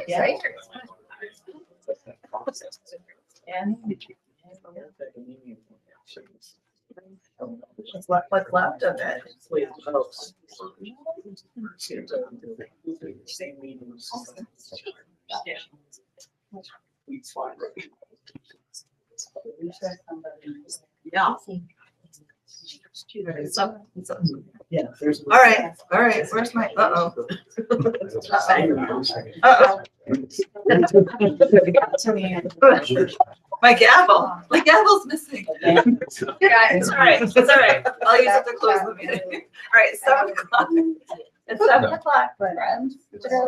Yeah. Right? What's left of it? Yeah. Yeah. All right, where's my, uh-oh. Uh-oh. My gavel's missing. Yeah, it's all right, I'll use it to close the meeting. All right, 7 o'clock. It's 7 o'clock, friends.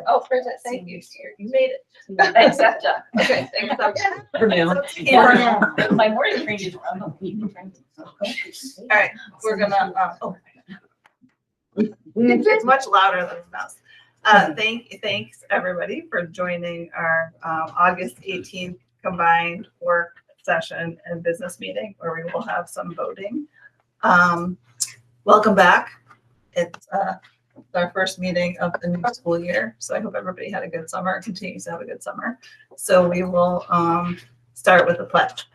Oh, Bridget, thank you. You made it. Thanks, Sefta. Okay, thanks, Sefta. For now. Yeah. My morning train is around the evening train. All right, we're gonna, it's much louder than the mouse. Thanks everybody for joining our August 18th combined work session and business meeting where we will have some voting. Welcome back. It's our first meeting of the new school year, so I hope everybody had a good summer and continues to have a good summer. So we will start with the pledge.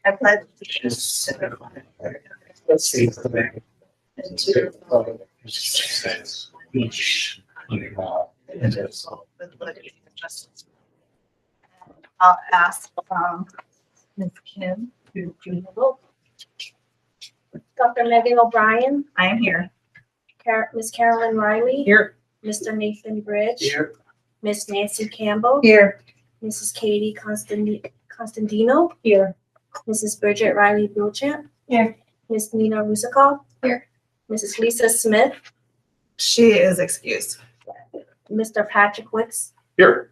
I pledge allegiance to the flag and to the republic which stands with liberty and justice. I'll ask Ms. Kim to do the vote. Dr. Megan O'Brien, I am here. Ms. Carolyn Riley, Here. Mr. Nathan Bridge, Here. Ms. Nancy Campbell, Here. Mrs. Katie Constantino, here, Mrs. Bridget Riley Bilchamp, Here. Ms. Nina Rusakov, Here. Mrs. Lisa Smith, She is excused. Mr. Patrick Wicks. Here.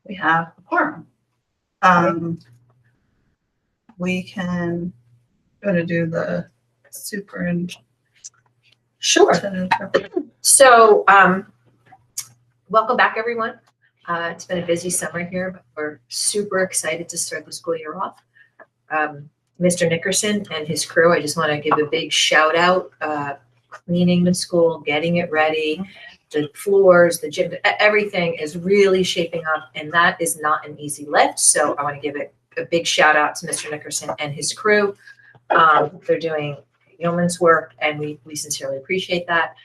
We have a quorum. We can go to do the Sure. superintendent. So, welcome back, everyone. It's been a busy summer here, but we're super excited to start the school year off. Mr. Nickerson and his crew, I just want to give a big shout out, cleaning the school, getting it ready, the floors, the gym, everything is really shaping up, and that is not an easy lift. So I want to give it a big shout out to Mr. Nickerson and his crew. They're doing yeoman's work, and we sincerely appreciate that.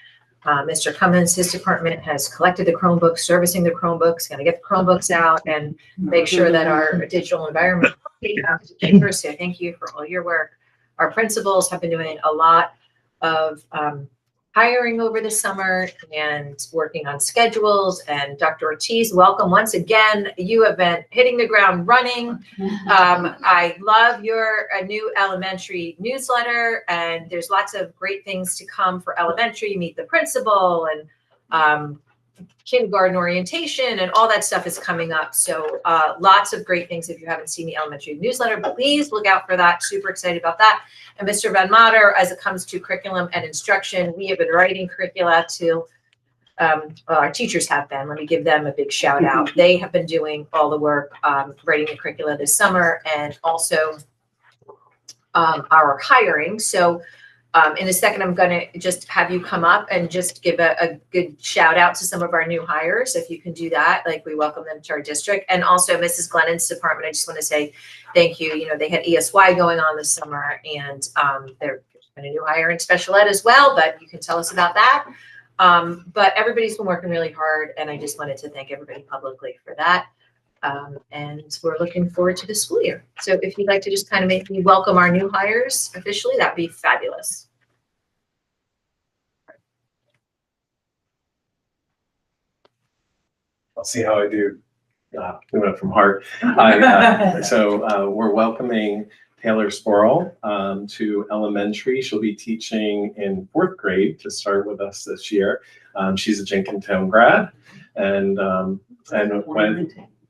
Mr. Cummins, his department has collected the Chromebooks, servicing the Chromebooks, going to get the Chromebooks out and make sure that our digital environment is safer. So thank you for all your work. Our principals have been doing a lot of hiring over the summer and working on schedules. And Dr. Ortiz, welcome once again. You have been hitting the ground running. I love your new elementary newsletter, and there's lots of great things to come for elementary. You meet the principal and kindergarten orientation and all that stuff is coming up. So lots of great things. If you haven't seen the elementary newsletter, please look out for that. Super excited about that. And Mr. Van Mater, as it comes to curriculum and instruction, we have been writing curricula to, our teachers have been. Let me give them a big shout out. They have been doing all the work, writing the curricula this summer, and also our hiring. So in a second, I'm going to just have you come up and just give a good shout out to some of our new hires. If you can do that, like we welcome them to our district. And also Mrs. Glennon's department, I just want to say thank you. You know, they had ESY going on this summer, and there's been a new hire in special ed as well, but you can tell us about that. But everybody's been working really hard, and I just wanted to thank everybody publicly for that. And we're looking forward to the school year. So if you'd like to just kind of make me welcome our new hires officially, that'd be fabulous. I'll see how I do. Doing it from heart. So we're welcoming Taylor Sporl to elementary. She'll be teaching in 4th grade to start with us this year. She's a Jenkintown grad, and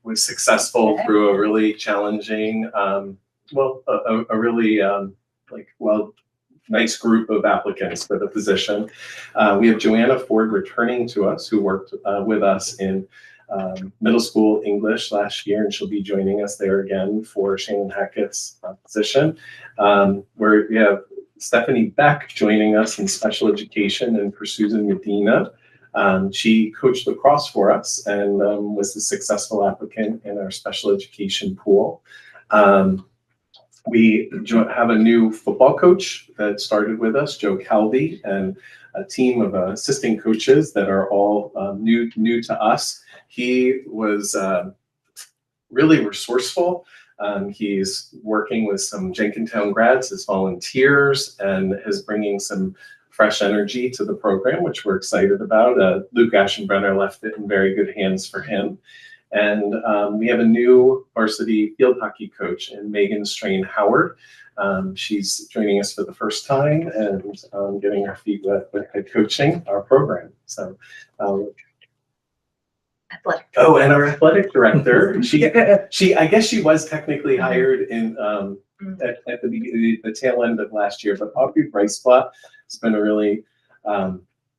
was successful through a really challenging, a really nice group of applicants for the position. We have Joanna Ford returning to us, who worked with us in middle school English last year, and she'll be joining us there again for Shannon Hackett's position. Where we have Stephanie Beck joining us in special education, and for Susan Medina. She coached lacrosse for us and was the successful applicant in our special education pool. We have a new football coach that started with us, Joe Calvi, and a team of assistant coaches that are all new to us. He was really resourceful. He's working with some Jenkintown grads as volunteers and is bringing some fresh energy to the program, which we're excited about. Luke Aschenbrenner left it in very good hands for him. And we have a new varsity field hockey coach in Megan Strain Howard. She's joining us for the first time and getting her feet wet with head coaching our program. So, Athletic. oh, and our athletic director, she I guess she was technically hired in at the tail end of last year, but Audrey Briceblatt has been a really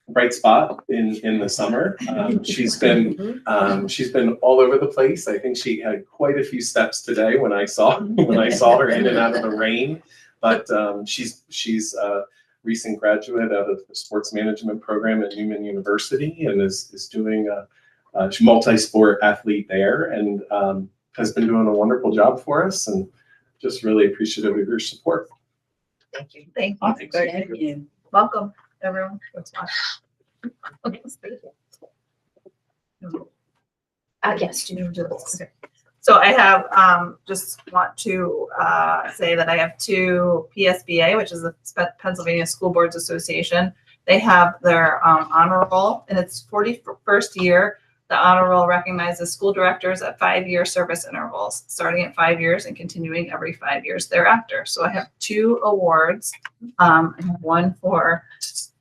bright spot in the summer. She's been all over the place. I think she had quite a few steps today when I saw her in and out of the rain. But she's a recent graduate out of the sports management program at Newman University and is doing a multi-sport athlete there, and has been doing a wonderful job for us, and just really appreciative of your support. Thank you. Thank you. Thank you. Welcome, everyone. That's awesome. Okay, Yes, do you want to do this? Okay. so I have, just want to say that I have two PSBA, which is the Pennsylvania School Boards Association. They have their honor roll in its 41st year. The honor roll recognizes school directors at 5-year service intervals, starting at 5 years and continuing every 5 years thereafter. So I have two awards. I have one for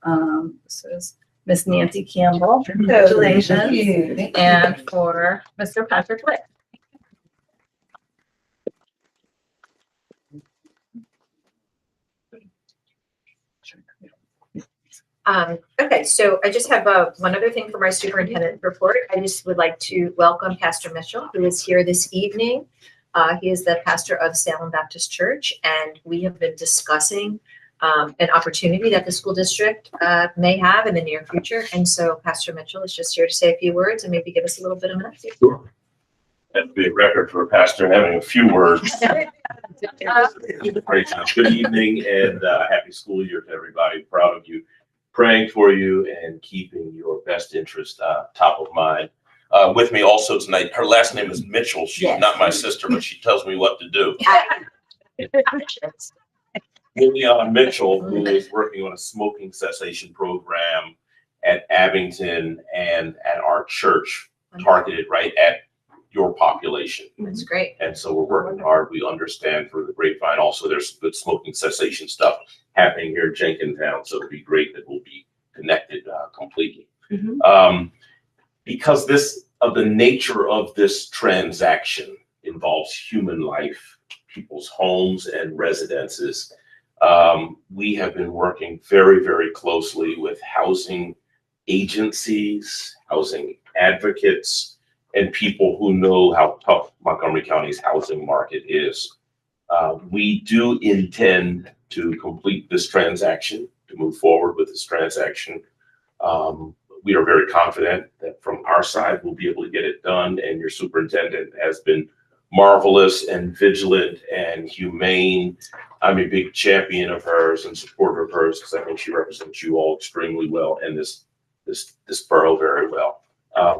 this is Miss Nancy Campbell, congratulations, and for Mr. Patrick Wick. Okay, so I just have one other thing for my superintendent report. I just would like to welcome Pastor Mitchell, who is here this evening. He is the pastor of Salem Baptist Church, and we have been discussing an opportunity that the school district may have in the near future. And so Pastor Mitchell is just here to say a few words and maybe give us a little bit of an update. Sure. That'd be a record for a pastor having a few words. Great job. Good evening and happy school year to everybody. Proud of you. Praying for you and keeping your best interest top of mind. With me also tonight, her last name is Mitchell. She's not my sister, but she tells me what to do. Liliana Mitchell, who is working on a smoking cessation program at Abington and at our church, targeted right at your population. That's great. And so we're working hard. We understand through the grapevine also there's good smoking cessation stuff happening here in Jenkintown. So it'd be great that we'll be connected completely. Because the nature of this transaction involves human life, people's homes and residences. We have been working very, very closely with housing agencies, housing advocates, and people who know how tough Montgomery County's housing market is. We do intend to complete this transaction, to move forward with this transaction. We are very confident that from our side, we'll be able to get it done, and your superintendent has been marvelous and vigilant and humane. I'm a big champion of hers and supporter of hers because I think she represents you all extremely well and this borough very well.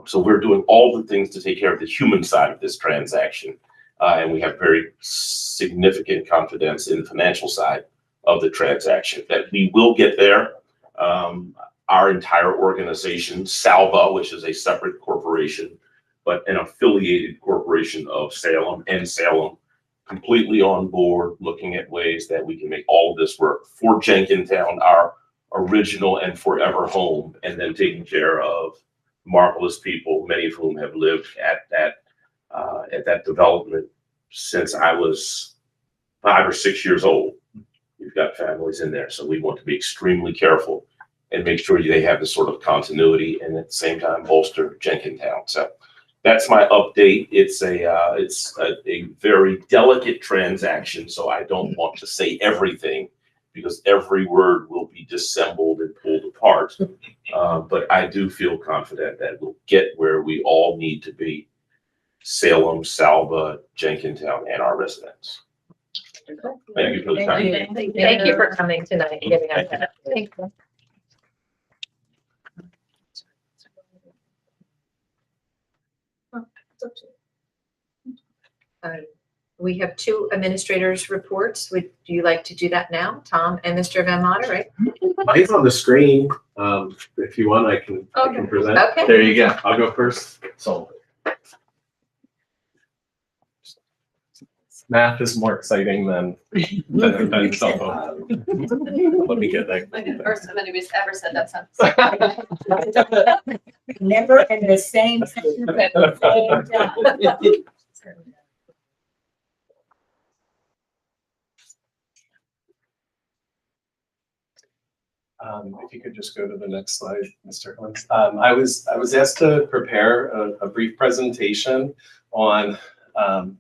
So we're doing all the things to take care of the human side of this transaction. And we have very significant confidence in the financial side of the transaction that we will get there. Our entire organization, Salva, which is a separate corporation, but an affiliated corporation of Salem and Salem, completely on board, looking at ways that we can make all of this work for Jenkintown, our original and forever home, and then taking care of marvelous people, many of whom have lived at that development since I was 5 or 6 years old. We've got families in there, so we want to be extremely careful and make sure they have this sort of continuity and at the same time bolster Jenkintown. So that's my update. It's a very delicate transaction, so I don't want to say everything because every word will be dissembled and pulled apart. But I do feel confident that we'll get where we all need to be: Salem, Salva, Jenkintown, and our residents. Thank you for the time. Thank you for coming tonight and giving us that. Thank you. We have two administrators' reports. Do you like to do that now? Tom and Mr. Van Mater, right? Mine's on the screen. If you want, I can present. Okay. There you go. I'll go first. So math is more exciting than cell phone. Let me get that. Like the first time anybody's ever said that sentence. Never in the same sentence at the same time. If you could just go to the next slide, Mr. Holmes. I was asked to prepare a brief presentation on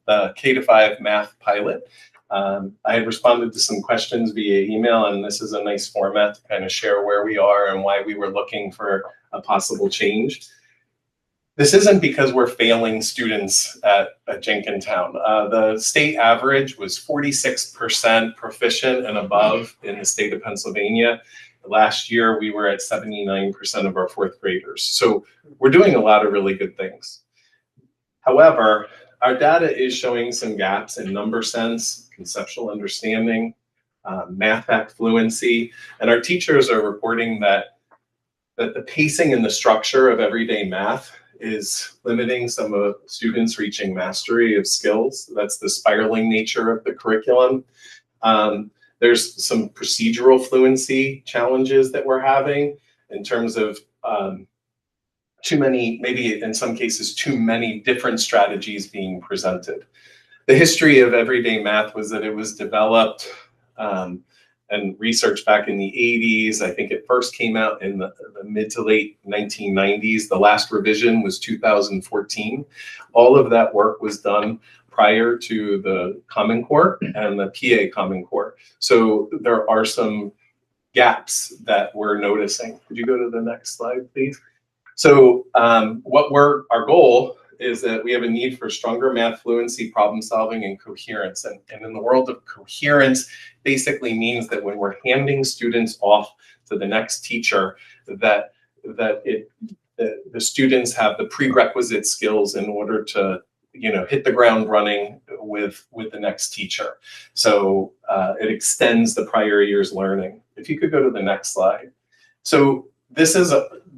the K-5 math pilot. I had responded to some questions via email, and this is a nice format to kind of share where we are and why we were looking for a possible change. This isn't because we're failing students at Jenkintown. The state average was 46% proficient and above in the state of Pennsylvania. Last year, we were at 79% of our fourth graders. So we're doing a lot of really good things. However, our data is showing some gaps in number sense, conceptual understanding, math act fluency, and our teachers are reporting that the pacing and the structure of everyday math is limiting some of students reaching mastery of skills. That's the spiraling nature of the curriculum. There's some procedural fluency challenges that we're having in terms of too many, maybe in some cases, too many different strategies being presented. The history of everyday math was that it was developed and researched back in the 80s. I think it first came out in the mid to late 1990s. The last revision was 2014. All of that work was done prior to the Common Core and the PA Common Core. So there are some gaps that we're noticing. Could you go to the next slide, please? So our goal is that we have a need for stronger math fluency, problem solving, and coherence. And in the world of coherence, basically means that when we're handing students off to the next teacher, that the students have the prerequisite skills in order to hit the ground running with the next teacher. So it extends the prior year's learning. If you could go to the next slide. So this is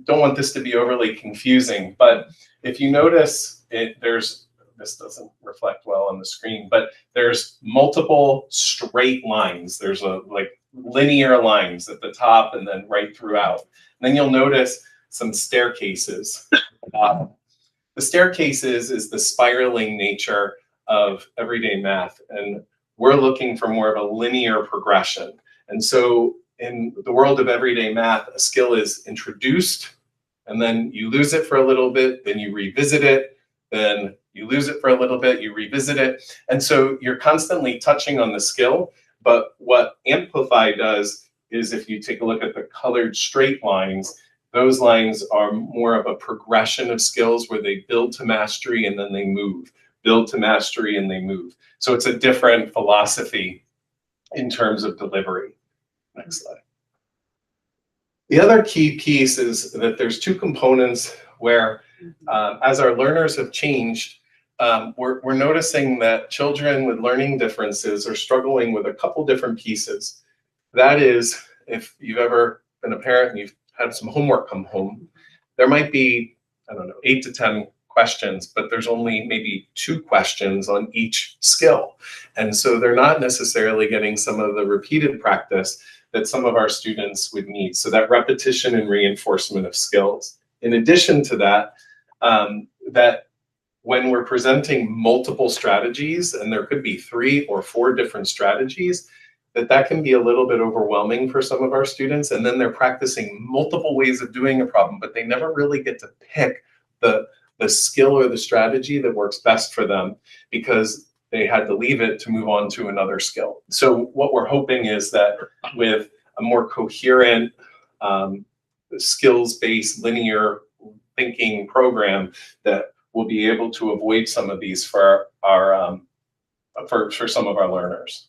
don't want this to be overly confusing, but if you notice this doesn't reflect well on the screen, but there's multiple straight lines. There's like linear lines at the top and then right throughout. And then you'll notice some staircases. The staircases is the spiraling nature of everyday math, and we're looking for more of a linear progression. And so in the world of everyday math, a skill is introduced, and then you lose it for a little bit, then you revisit it, then you lose it for a little bit, you revisit it. And so you're constantly touching on the skill, but what Amplify does is if you take a look at the colored straight lines, those lines are more of a progression of skills where they build to mastery and then they move, build to mastery and they move. So it's a different philosophy in terms of delivery. Next slide. The other key piece is that there's two components where as our learners have changed, we're noticing that children with learning differences are struggling with a couple different pieces. That is, if you've ever been a parent and you've had some homework come home, there might be, 8 to 10 questions, but there's only maybe 2 questions on each skill. And so they're not necessarily getting some of the repeated practice that some of our students would need. So that repetition and reinforcement of skills. In addition to that, that when we're presenting multiple strategies, and there could be 3 or 4 different strategies, that can be a little bit overwhelming for some of our students. And then they're practicing multiple ways of doing a problem, but they never really get to pick the skill or the strategy that works best for them, because they had to leave it to move on to another skill. So what we're hoping is that with a more coherent, skills-based linear thinking program, that we'll be able to avoid some of these for our for some of our learners.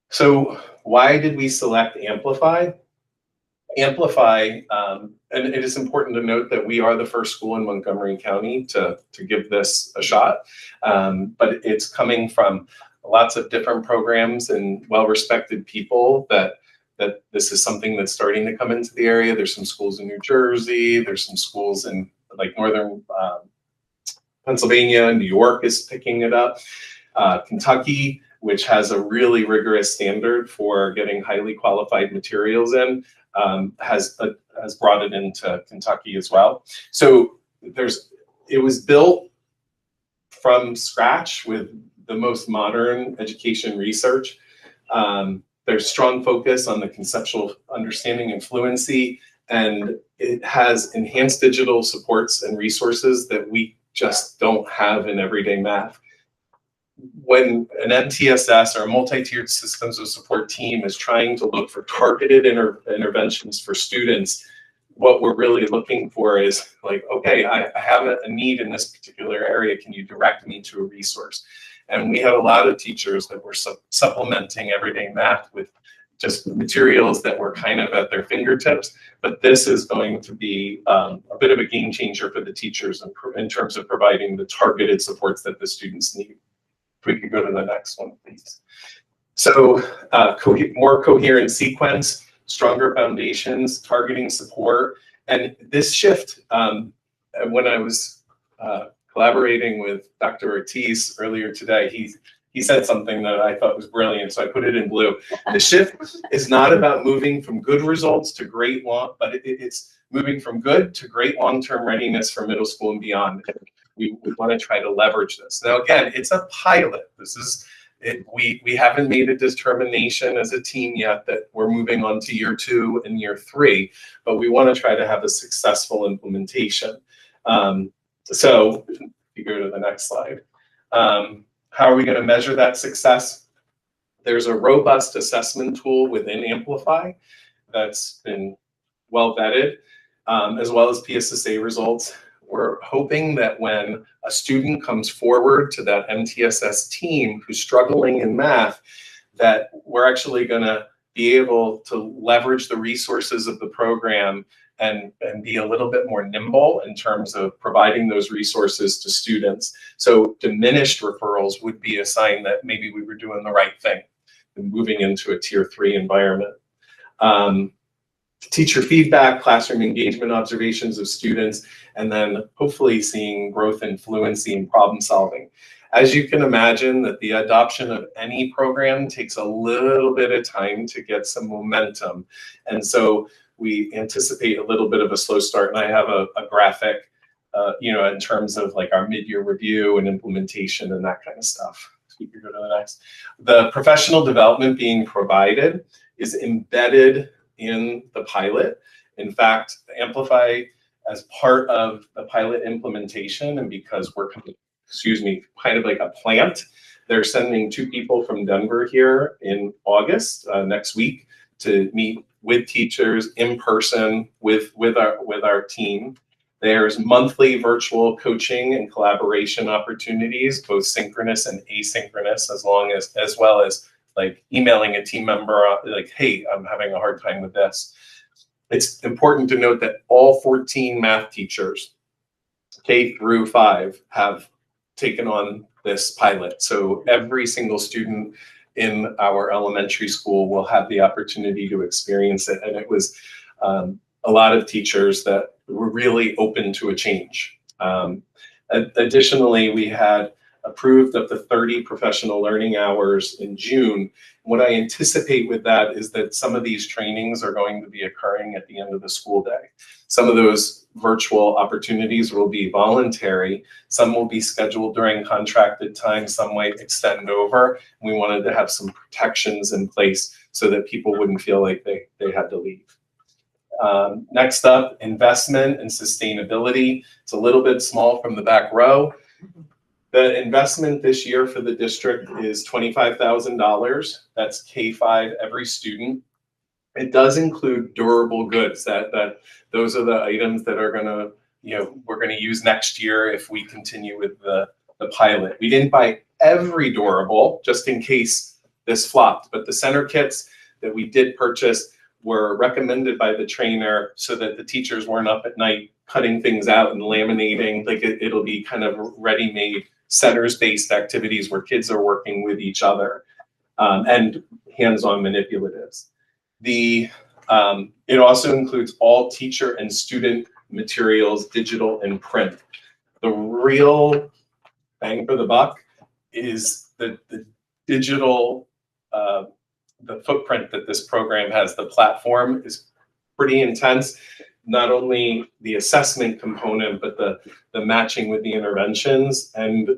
So why did we select Amplify? Amplify, and it is important to note that we are the first school in Montgomery County to give this a shot, but it's coming from lots of different programs and well-respected people that this is something that's starting to come into the area. There's some schools in New Jersey, there's some schools in like northern Pennsylvania, New York is picking it up, Kentucky, which has a really rigorous standard for getting highly qualified materials in, has brought it into Kentucky as well. So it was built from scratch with the most modern education research. There's strong focus on the conceptual understanding and fluency, and it has enhanced digital supports and resources that we just don't have in everyday math. When an MTSS or a multi-tiered systems of support team is trying to look for targeted interventions for students, what we're really looking for is like, okay, I have a need in this particular area. Can you direct me to a resource? And we had a lot of teachers that were supplementing everyday math with just materials that were kind of at their fingertips. But this is going to be a bit of a game changer for the teachers in terms of providing the targeted supports that the students need. If we could go to the next one, please. So more coherent sequence, stronger foundations, targeting support. And this shift, when I was collaborating with Dr. Ortiz earlier today, he said something that I thought was brilliant, so I put it in blue. The shift is not about moving from good results to great but it's moving from good to great long-term readiness for middle school and beyond. We want to try to leverage this. Now, again, it's a pilot. This is it. We haven't made a determination as a team yet that we're moving on to year 2 and year 3, but we want to try to have a successful implementation. So if you go to the next slide. How are we going to measure that success? There's a robust assessment tool within Amplify that's been well vetted, as well as PSSA results. We're hoping that when a student comes forward to that MTSS team who's struggling in math, that we're actually going to be able to leverage the resources of the program and be a little bit more nimble in terms of providing those resources to students. So diminished referrals would be a sign that maybe we were doing the right thing and moving into a tier 3 environment. Teacher feedback, classroom engagement observations of students, and then hopefully seeing growth in fluency and problem solving. As you can imagine, that the adoption of any program takes a little bit of time to get some momentum. And so we anticipate a little bit of a slow start. And I have a graphic, in terms of like our mid-year review and implementation and that kind of stuff. So we can go to the next. The professional development being provided is embedded in the pilot. In fact, Amplify, as part of the pilot implementation, and because we're, kind of like a plant, they're sending 2 people from Denver here in August, next week, to meet with teachers in person with our team. There's monthly virtual coaching and collaboration opportunities, both synchronous and asynchronous, as well as like emailing a team member like, hey, I'm having a hard time with this. It's important to note that all 14 math teachers, K through 5, have taken on this pilot. So every single student in our elementary school will have the opportunity to experience it. And it was a lot of teachers that were really open to a change. Additionally, we had approved up to 30 professional learning hours in June. What I anticipate with that is that some of these trainings are going to be occurring at the end of the school day. Some of those virtual opportunities will be voluntary. Some will be scheduled during contracted time. Some might extend over. We wanted to have some protections in place so that people wouldn't feel like they had to leave. Next up, investment and sustainability. It's a little bit small from the back row. The investment this year for the district is $25,000. That's K-5 every student. It does include durable goods. Those are the items that are gonna, we're gonna use next year if we continue with the pilot. We didn't buy every durable just in case this flopped, but the center kits that we did purchase were recommended by the trainer so that the teachers weren't up at night cutting things out and laminating. Like it'll be kind of ready-made centers-based activities where kids are working with each other, and hands-on manipulatives. It also includes all teacher and student materials, digital and print. The real bang for the buck is the digital, the footprint that this program has. The platform is pretty intense. Not only the assessment component, but the matching with the interventions, and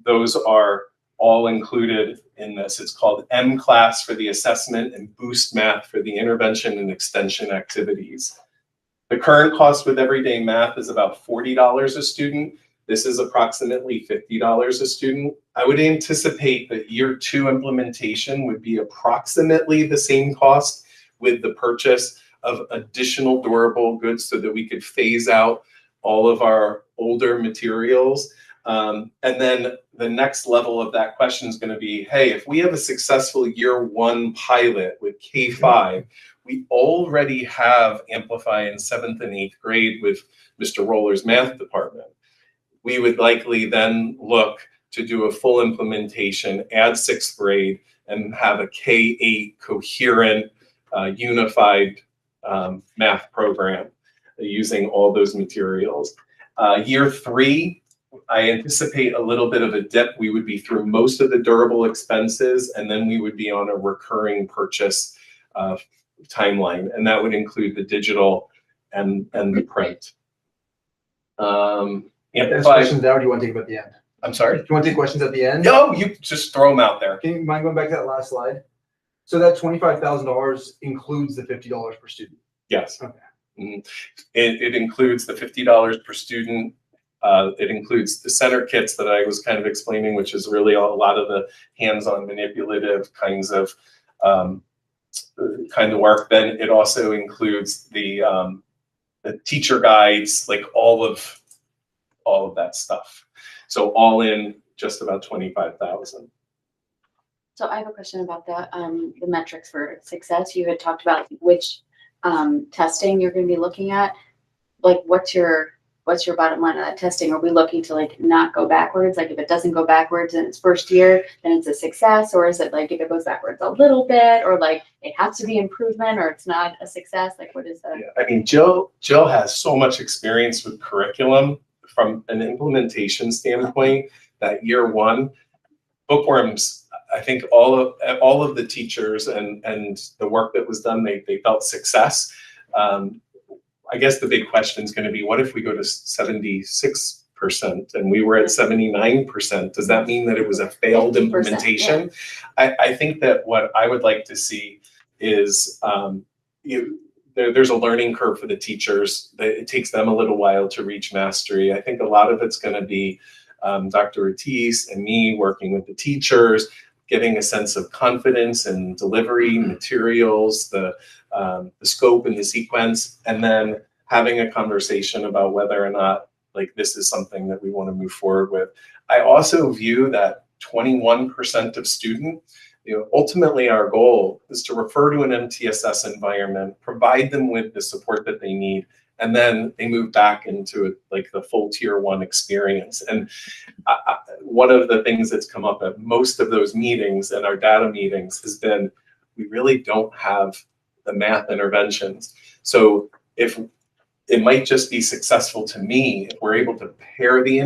those are all included in this. It's called M-Class for the assessment and Boost Math for the intervention and extension activities. The current cost with everyday math is about $40 a student. This is approximately $50 a student. I would anticipate that year 2 implementation would be approximately the same cost with the purchase of additional durable goods so that we could phase out all of our older materials. And then the next level of that question is going to be, hey, if we have a successful year 1 pilot with K-5, we already have Amplify in 7th and 8th grade with Mr. Roller's math department. We would likely then look to do a full implementation, add 6th grade, and have a K-8 coherent, unified math program using all those materials. Year 3, I anticipate a little bit of a dip. We would be through most of the durable expenses, and then we would be on a recurring purchase timeline, and that would include the digital and the print. Amplify. Questions now, or do you want to take them at the end? I'm sorry? Do you want to take questions at the end? No, you just throw them out there. Can you mind going back to that last slide? So that $25,000 includes the $50 per student. Yes. Okay. Mhm. It includes the $50 per student. It includes the center kits that I was kind of explaining, which is really a lot of the hands-on manipulative kinds of work. Then it also includes the teacher guides, like all of that stuff. So all in, just about 25,000. So I have a question about the metrics for success. You had talked about which testing you're going to be looking at. Like, what's your bottom line on that testing? Are we looking to like not go backwards? Like if it doesn't go backwards in its first year, then it's a success? Or is it like if it goes backwards a little bit, or like it has to be improvement, or it's not a success? Like what is that? Yeah, I mean, Jill has so much experience with curriculum from an implementation standpoint that year 1, bookworms, I think all of the teachers and the work that was done, they felt success. I guess the big question is going to be, what if we go to 76% and we were at 79%? Does that mean that it was a failed implementation? Yeah. I think that what I would like to see is there's a learning curve for the teachers. It takes them a little while to reach mastery. I think a lot of it's going to be Dr. Ortiz and me working with the teachers, getting a sense of confidence and delivery materials, the scope and the sequence, and then having a conversation about whether or not like this is something that we want to move forward with. I also view that 21% of students, ultimately our goal is to refer to an MTSS environment, provide them with the support that they need, and then they move back into like the full tier 1 experience. And one of the things that's come up at most of those meetings and our data meetings has been, we really don't have the math interventions. So if it might just be successful to me if we're able to pair the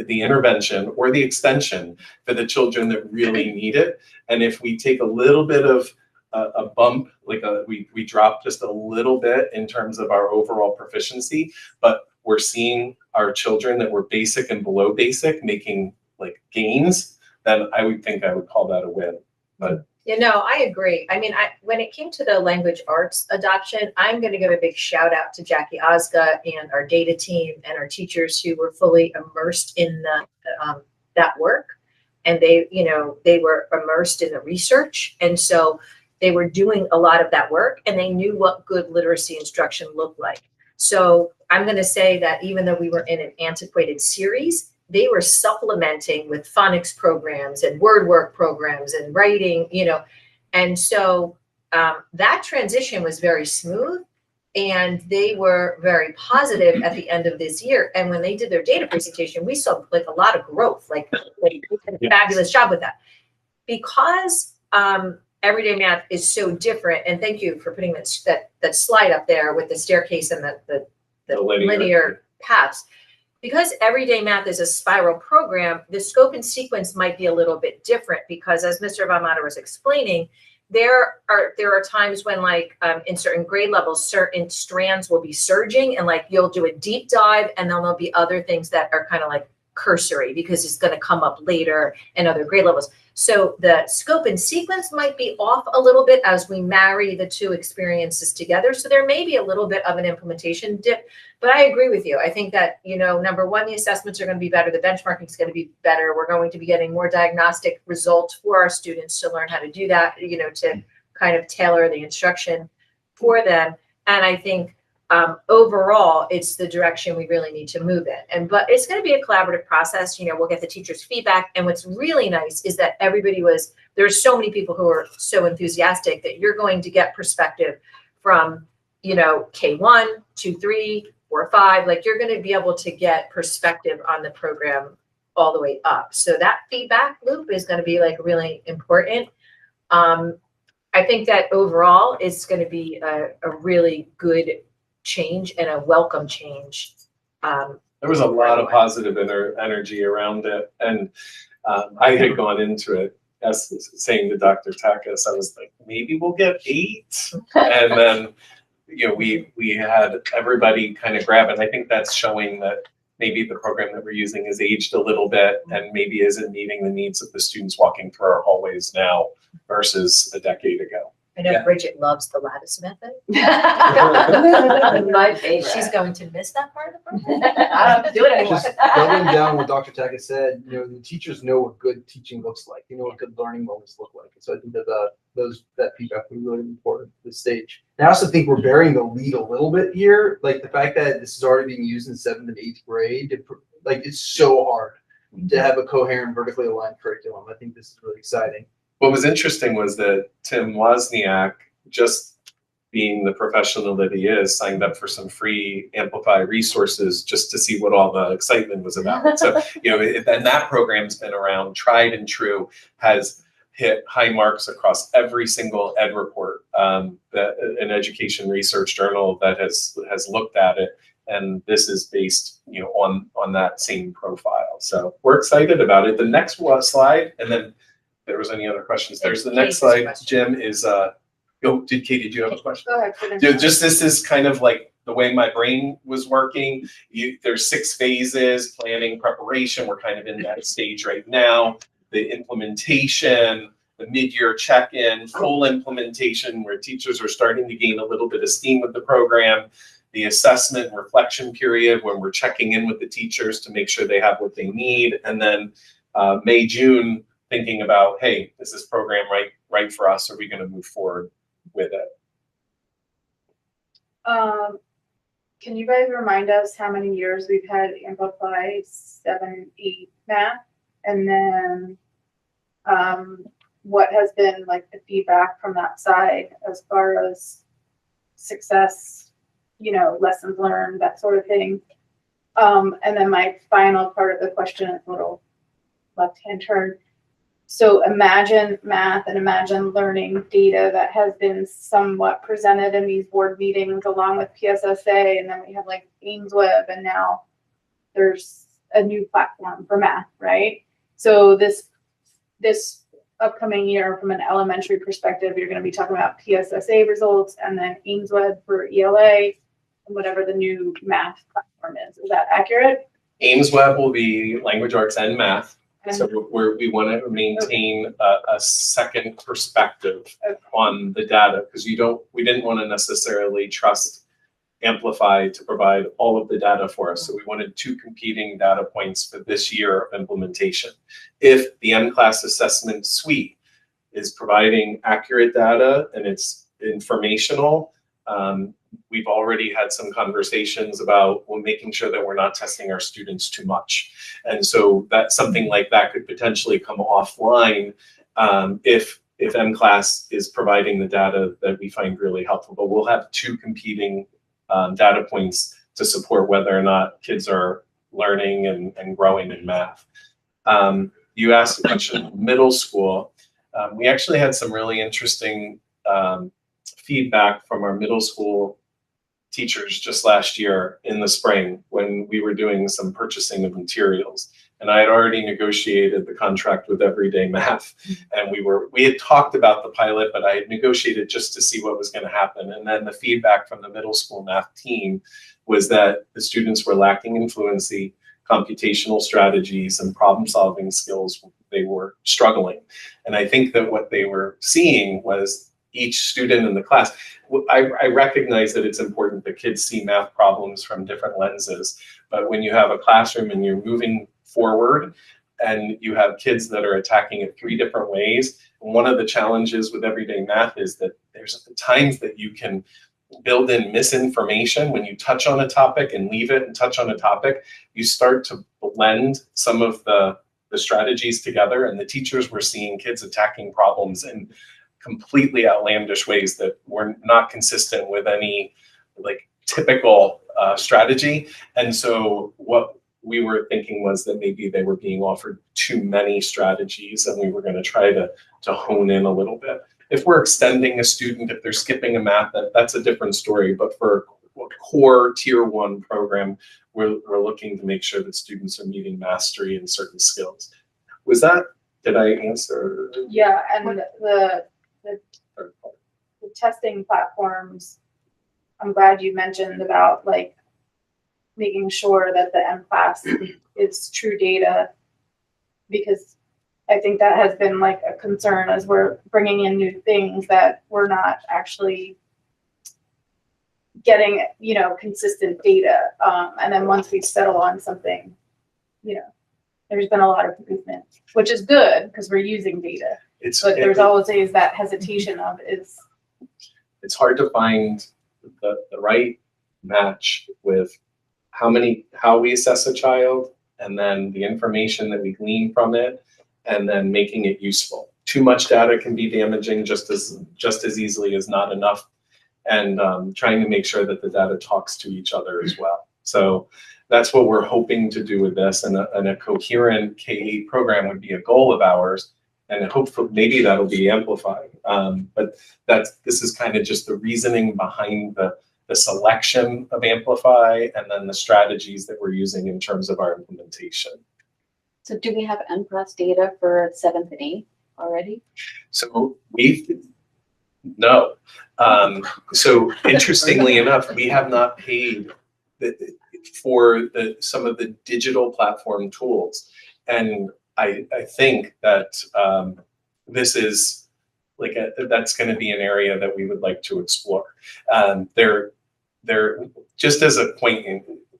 intervention or the extension for the children that really need it. And if we take a little bit of a bump, like we drop just a little bit in terms of our overall proficiency, but we're seeing our children that were basic and below basic making like gains, then I would call that a win. But I agree. I mean, when it came to the language arts adoption, I'm going to give a big shout out to Jackie Ozga and our data team and our teachers who were fully immersed in the that work. And they, you know, they were immersed in the research. And so they were doing a lot of that work and they knew what good literacy instruction looked like. So I'm going to say that even though we were in an antiquated series, they were supplementing with phonics programs and word work programs and writing, you know. And so that transition was very smooth. And they were very positive at the end of this year. And when they did their data presentation, we saw like a lot of growth, like they did a fabulous job with that. Because everyday math is so different, and thank you for putting that slide up there with the staircase and the linear paths. Because everyday math is a spiral program, the scope and sequence might be a little bit different because as Mr. Von Matter was explaining, there are times when like in certain grade levels, certain strands will be surging and like you'll do a deep dive and then there'll be other things that are kind of like cursory because it's going to come up later in other grade levels. So the scope and sequence might be off a little bit as we marry the two experiences together. So there may be a little bit of an implementation dip, but I agree with you. I think that, you know, number one, the assessments are going to be better. The benchmarking is going to be better. We're going to be getting more diagnostic results for our students to learn how to do that, you know, to kind of tailor the instruction for them. And I think overall, it's the direction we really need to move in. But it's going to be a collaborative process. You know, we'll get the teachers' feedback. And what's really nice is that there's so many people who are so enthusiastic that you're going to get perspective from, you know, K1, 2, 3, 4, 5. Like you're going to be able to get perspective on the program all the way up. So that feedback loop is going to be like really important. I think that overall it's going to be a really good change and a welcome change. There was a lot of positive energy around it. And I had gone into it as saying to Dr. Takas, I was like, maybe we'll get 8. And then, you know, we had everybody kind of grab it. I think that's showing that maybe the program that we're using is aged a little bit and maybe isn't meeting the needs of the students walking through our hallways now versus a decade ago. I know Bridget loves the lattice method. My favorite. She's going to miss that part of the program. I don't have to do it anymore. Just doubling down what Dr. Tackett said, you know, the teachers know what good teaching looks like. You know what good learning moments look like. And so I think that that feedback will be really important at this stage. And I also think we're bearing the lead a little bit here. Like the fact that this is already being used in 7th and 8th grade, like it's so hard to have a coherent, vertically aligned curriculum. I think this is really exciting. What was interesting was that Tim Wozniak, just being the professional that he is, signed up for some free Amplify resources just to see what all the excitement was about. So, you know, and that program's been around, tried and true, has hit high marks across every single ed report, an education research journal that has looked at it. And this is based, you know, on that same profile. So we're excited about it. The next slide, and then there was any other questions. There's the next slide, Jim, is, Katie, do you have a question? Go ahead. Dude, just this is kind of like the way my brain was working. There's 6 phases, planning, preparation. We're kind of in that stage right now. The implementation, the mid-year check-in, full implementation where teachers are starting to gain a little bit of steam with the program. The assessment and reflection period when we're checking in with the teachers to make sure they have what they need. And then May, June, thinking about, hey, is this program right for us? Are we going to move forward with it? Can you guys remind us how many years we've had Amplify 7, 8 math? And then what has been like the feedback from that side as far as success, you know, lessons learned, that sort of thing. And then my final part of the question is a little left-hand turn. So imagine math and imagine learning data that has been somewhat presented in these board meetings along with PSSA, and then we have like AimsWeb, and now there's a new platform for math, right? So this upcoming year, from an elementary perspective, you're going to be talking about PSSA results and then AimsWeb for ELA and whatever the new math platform is. Is that accurate? AimsWeb will be language arts and math. Okay. So we want to maintain a second perspective on the data, because we didn't want to necessarily trust Amplify to provide all of the data for us. So we wanted 2 competing data points for this year of implementation. If the M-Class assessment suite is providing accurate data and it's informational, we've already had some conversations about making sure that we're not testing our students too much. And so that something like that could potentially come offline if M-Class is providing the data that we find really helpful. But we'll have 2 competing data points to support whether or not kids are learning and growing in math. You asked a question of middle school. We actually had some really interesting feedback from our middle school teachers just last year in the spring when we were doing some purchasing of materials. And I had already negotiated the contract with Everyday Math, and we had talked about the pilot, but I had negotiated just to see what was going to happen. And then the feedback from the middle school math team was that the students were lacking in fluency, computational strategies, and problem-solving skills. They were struggling. And I think that what they were seeing was each student in the class. I recognize that it's important that kids see math problems from different lenses, but when you have a classroom and you're moving forward and you have kids that are attacking it 3 different ways, one of the challenges with Everyday Math is that there's times that you can build in misinformation. When you touch on a topic and leave it and touch on a topic, you start to blend some of the strategies together, and the teachers were seeing kids attacking problems in completely outlandish ways that were not consistent with any like typical strategy. And so what we were thinking was that maybe they were being offered too many strategies, and we were going to try to hone in a little bit. If we're extending a student, if they're skipping a math, that's a different story. But for a core tier 1 program, we're looking to make sure that students are meeting mastery in certain skills. Did I answer? Yeah, and the testing platforms, I'm glad you mentioned about like making sure that the M-Class is true data, because I think that has been like a concern as we're bringing in new things that we're not actually getting, consistent data. And then once we settle on something, there's been a lot of movement, which is good because we're using data. But there's always that hesitation of it's hard to find the right match with how we assess a child, and then the information that we glean from it, and then making it useful. Too much data can be damaging just as easily as not enough, and trying to make sure that the data talks to each other as well. So that's what we're hoping to do with this, and a coherent K-8 program would be a goal of ours, and hopefully maybe that'll be amplified. But this is kind of just the reasoning behind the selection of Amplify, and then the strategies that we're using in terms of our implementation. So do we have M-Class data for 7th and 8th already? So no. So interestingly enough, we have not paid for some of the digital platform tools. And I think that this is that's going to be an area that we would like to explore. There just as a point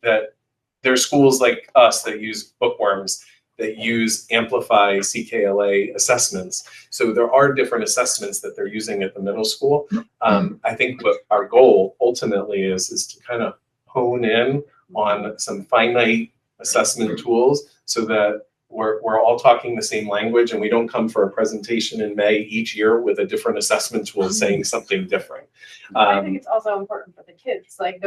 that there are schools like us that use Bookworms, that use Amplify CKLA assessments. So there are different assessments that they're using at the middle school. I think what our goal ultimately is to kind of hone in on some finite assessment tools so that we're all talking the same language, and we don't come for a presentation in May each year with a different assessment tool saying something different. I think it's also important for the kids. Like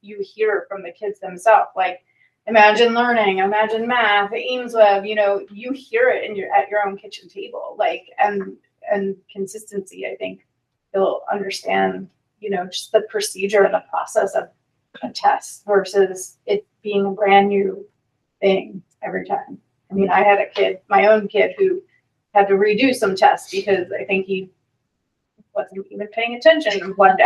you hear from the kids themselves, like Imagine Learning, Imagine Math, Aimsweb, you hear it at your own kitchen table, and consistency. I think they'll understand, just the procedure and the process of a test versus it being a brand new thing every time. I mean, I had my own kid who had to redo some tests because I think he wasn't even paying attention one day.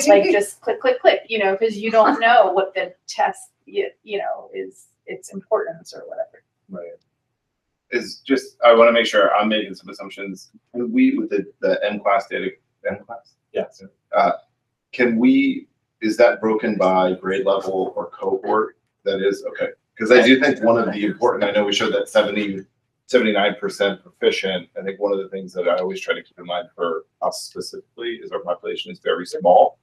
Like just click, click, click, because you don't know what the test, is its importance or whatever. Right. I want to make sure I'm making some assumptions. Can we, with the M-Class data, M-Class? Yes. Can we, is that broken by grade level or cohort? That is, okay. Because I do think one of the important, I know we showed that 79% proficient. I think one of the things that I always try to keep in mind for us specifically is our population is very small.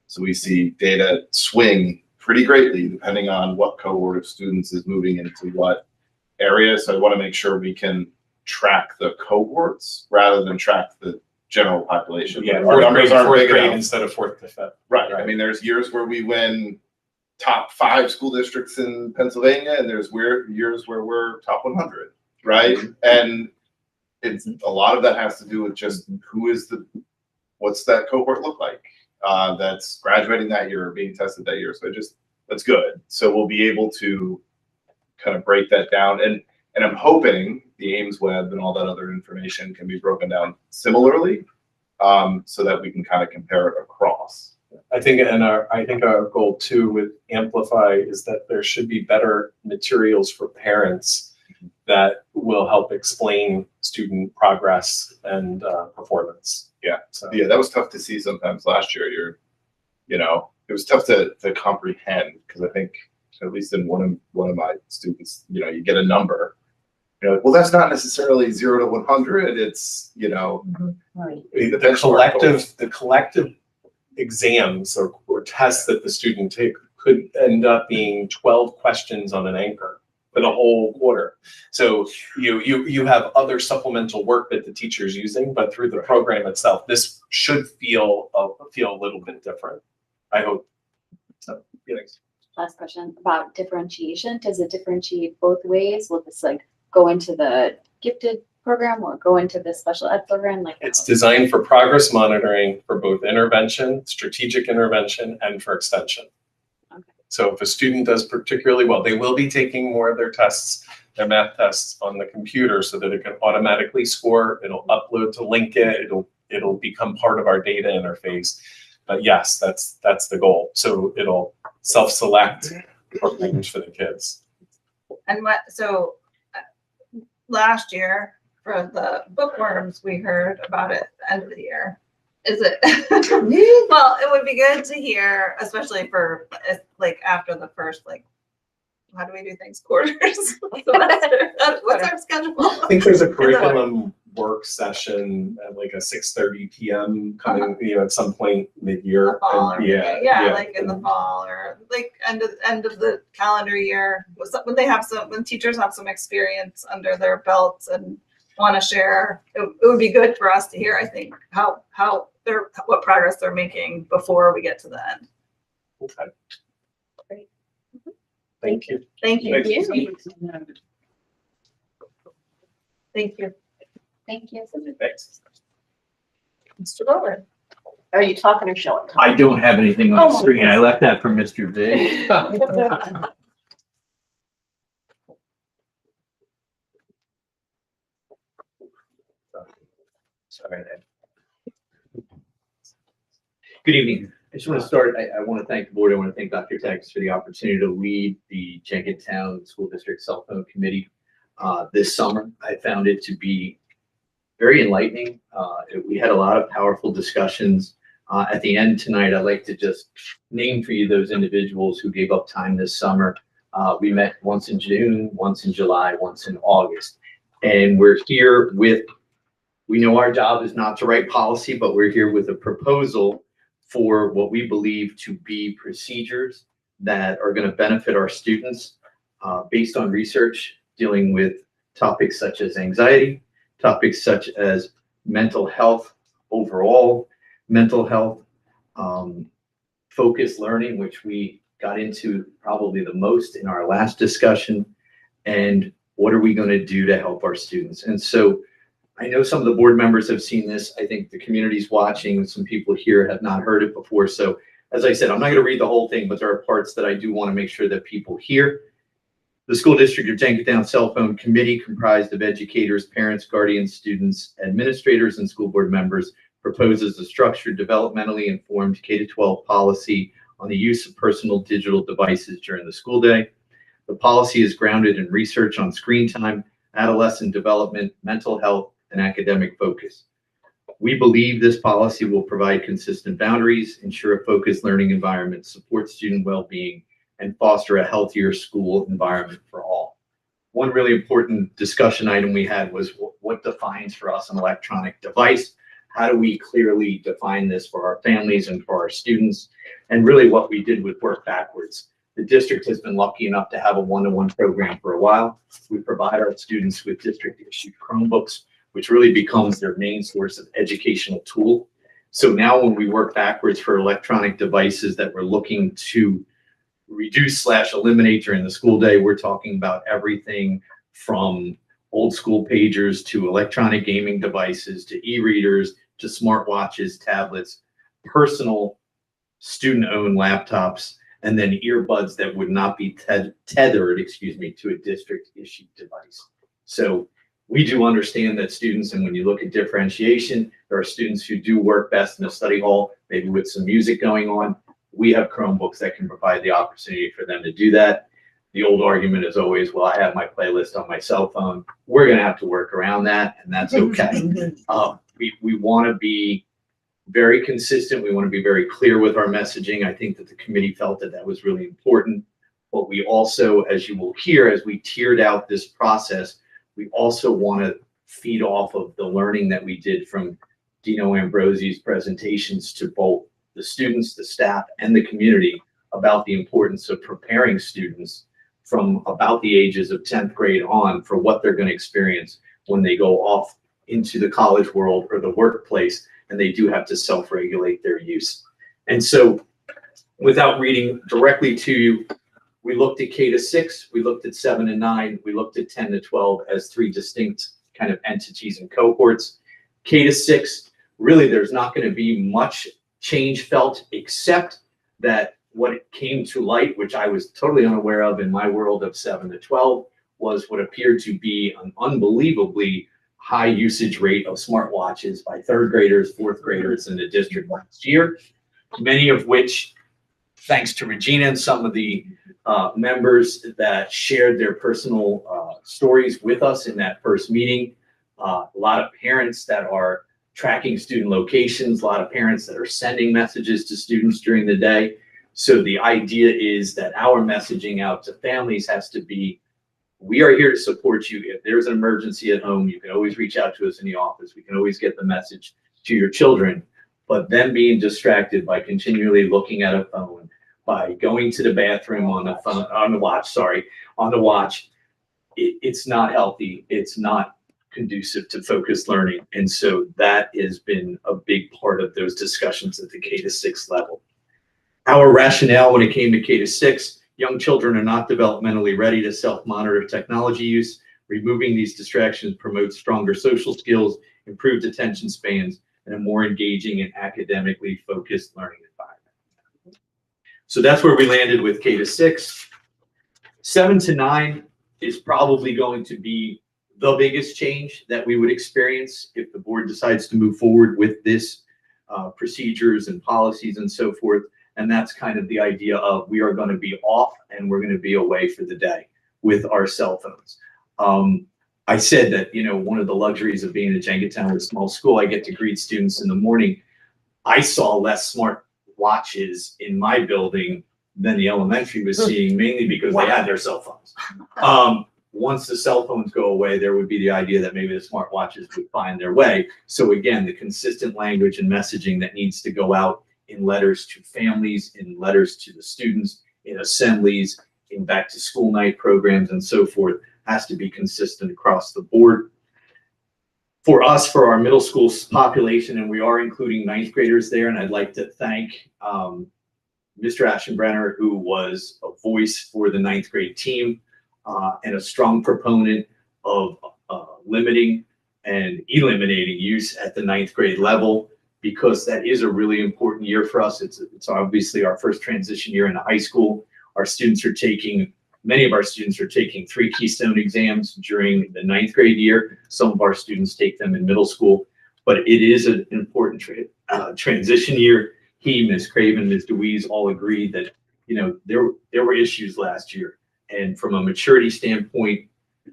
So we see data swing pretty greatly depending on what cohort of students is moving into what area. So I want to make sure we can track the cohorts rather than track the general population. Yeah, Our fourth numbers grade, aren't fourth big grade enough. instead of fourth to fifth. Right. I mean, there's years where we win top 5 school districts in Pennsylvania, and there's years where we're top 100, right? And it's a lot of that has to do with just what's that cohort look like that's graduating that year or being tested that year. So that's good. So we'll be able to kind of break that down, and I'm hoping the Ames web and all that other information can be broken down similarly, so that we can kind of compare it across. I think our goal too with Amplify is that there should be better materials for parents that will help explain student progress and performance. Yeah. So Yeah, that was tough to see sometimes last year. It was tough to comprehend, because I think at least in one of my students, you get a number. You're like, well, that's not necessarily 0 to 100. It's Right. the collective exams or tests that the student take could end up being 12 questions on an anchor for the whole quarter. So you have other supplemental work that the teacher's using, but through the program itself, this should feel a little bit different. I hope. So, Last question about differentiation. Does it differentiate both ways? Will this go into the gifted program or go into the special ed program? It's designed for progress monitoring for both intervention, strategic intervention, and for extension. Okay. So if a student does particularly well, they will be taking more of their tests, their math tests on the computer so that it can automatically score. It'll upload to Linkit. It'll become part of our data interface. But yes, that's the goal. So it'll self-select programs for the kids. And last year for the bookworms, we heard about it at the end of the year. Is it? Well, it would be good to hear, especially for after the first, how do we do things? Quarters? Semester? What's our schedule? I think there's a curriculum work session at a 6:30 p.m. coming, at some point mid-year. Fall And in the fall or end of the calendar year. When teachers have some experience under their belts and want to share, it would be good for us to hear, I think, what progress they're making before we get to the end. Okay. Great. Thank you. Thank you. Thank you. Thank you. Thank you. Thanks. Mr. Bowler. Are you talking or showing? I don't have anything on the screen. I left that for Mr. V. Sorry. Good evening. I just want to start, I want to thank the board. I want to thank Dr. Tex for the opportunity to lead the Jenkintown School District Cell Phone Committee this summer. I found it to be very enlightening. We had a lot of powerful discussions. At the end tonight, I'd like to just name for you those individuals who gave up time this summer. We met once in June, once in July, once in August. And we're here we know our job is not to write policy, but we're here with a proposal for what we believe to be procedures that are going to benefit our students based on research dealing with topics such as anxiety, topics such as mental health overall, mental health, focused learning, which we got into probably the most in our last discussion, and what are we going to do to help our students. And so I know some of the board members have seen this. I think the community's watching. Some people here have not heard it before. So as I said, I'm not going to read the whole thing, but there are parts that I do want to make sure that people hear. The School District of Jenkintown Cell Phone Committee, comprised of educators, parents, guardians, students, administrators, and school board members, proposes a structured, developmentally informed K-12 policy on the use of personal digital devices during the school day. The policy is grounded in research on screen time, adolescent development, mental health, and academic focus. We believe this policy will provide consistent boundaries, ensure a focused learning environment, support student well-being, and foster a healthier school environment for all. One really important discussion item we had was what defines for us an electronic device? How do we clearly define this for our families and for our students? And really what we did was work backwards. The district has been lucky enough to have a one-to-one program for a while. We provide our students with district-issued Chromebooks, which really becomes their main source of educational tool. So now when we work backwards for electronic devices that we're looking to reduce / eliminate during the school day, we're talking about everything from old school pagers to electronic gaming devices to e-readers to smartwatches, tablets, personal student-owned laptops, and then earbuds that would not be tethered, to a district-issued device. So we do understand that students, and when you look at differentiation, there are students who do work best in a study hall, maybe with some music going on. We have Chromebooks that can provide the opportunity for them to do that. The old argument is always, well, I have my playlist on my cell phone. We're going to have to work around that, and that's okay. We want to be very consistent. We want to be very clear with our messaging. I think that the committee felt that that was really important. But we also, as you will hear, as we tiered out this process, we also want to feed off of the learning that we did from Dino Ambrosi's presentations to both the students, the staff, and the community about the importance of preparing students from about the ages of 10th grade on for what they're going to experience when they go off into the college world or the workplace, and they do have to self-regulate their use. And so without reading directly to you, we looked at K-6, we looked at 7 and 9, we looked at 10 to 12 as 3 distinct kind of entities and cohorts. K-6, really there's not going to be much change felt, except that what came to light, which I was totally unaware of in my world of 7 to 12, was what appeared to be an unbelievably high usage rate of smartwatches by 3rd graders, 4th graders in the district last year, many of which, thanks to Regina and some of the members that shared their personal stories with us in that first meeting, a lot of parents that are tracking student locations, a lot of parents that are sending messages to students during the day. So the idea is that our messaging out to families has to be, we are here to support you. If there's an emergency at home, you can always reach out to us in the office. We can always get the message to your children. But them being distracted by continually looking at a phone, by going to the bathroom on the phone, on the watch, it's not healthy. It's not conducive to focused learning. And so that has been a big part of those discussions at the K-6 level. Our rationale when it came to K-6, young children are not developmentally ready to self-monitor technology use. Removing these distractions promotes stronger social skills, improved attention spans, and a more engaging and academically focused learning environment. So that's where we landed with K-6. 7 to 9 is probably going to be the biggest change that we would experience if the board decides to move forward with this procedures and policies and so forth. And that's kind of the idea of we are going to be off and we're going to be away for the day with our cell phones. I said that, you know, one of the luxuries of being at Jenkintown with small school, I get to greet students in the morning. I saw less smart watches in my building than the elementary was seeing, mainly because they had their cell phones. Once the cell phones go away, there would be the idea that maybe the smart watches would find their way. So again, the consistent language and messaging that needs to go out in letters to families, in letters to the students, in assemblies, in back to school night programs and so forth has to be consistent across the board. For us, for our middle school population, and we are including 9th graders there, and I'd like to thank Mr. Aschenbrenner, who was a voice for the 9th grade team and a strong proponent of limiting and eliminating use at the 9th grade level, because that is a really important year for us. It's obviously our first transition year into high school. Our students are taking, many of our students are taking 3 Keystone exams during the 9th grade year. Some of our students take them in middle school, but it is an important transition year. He, Ms. Craven, Ms. DeWeese all agreed that, you know, there were issues last year. And from a maturity standpoint,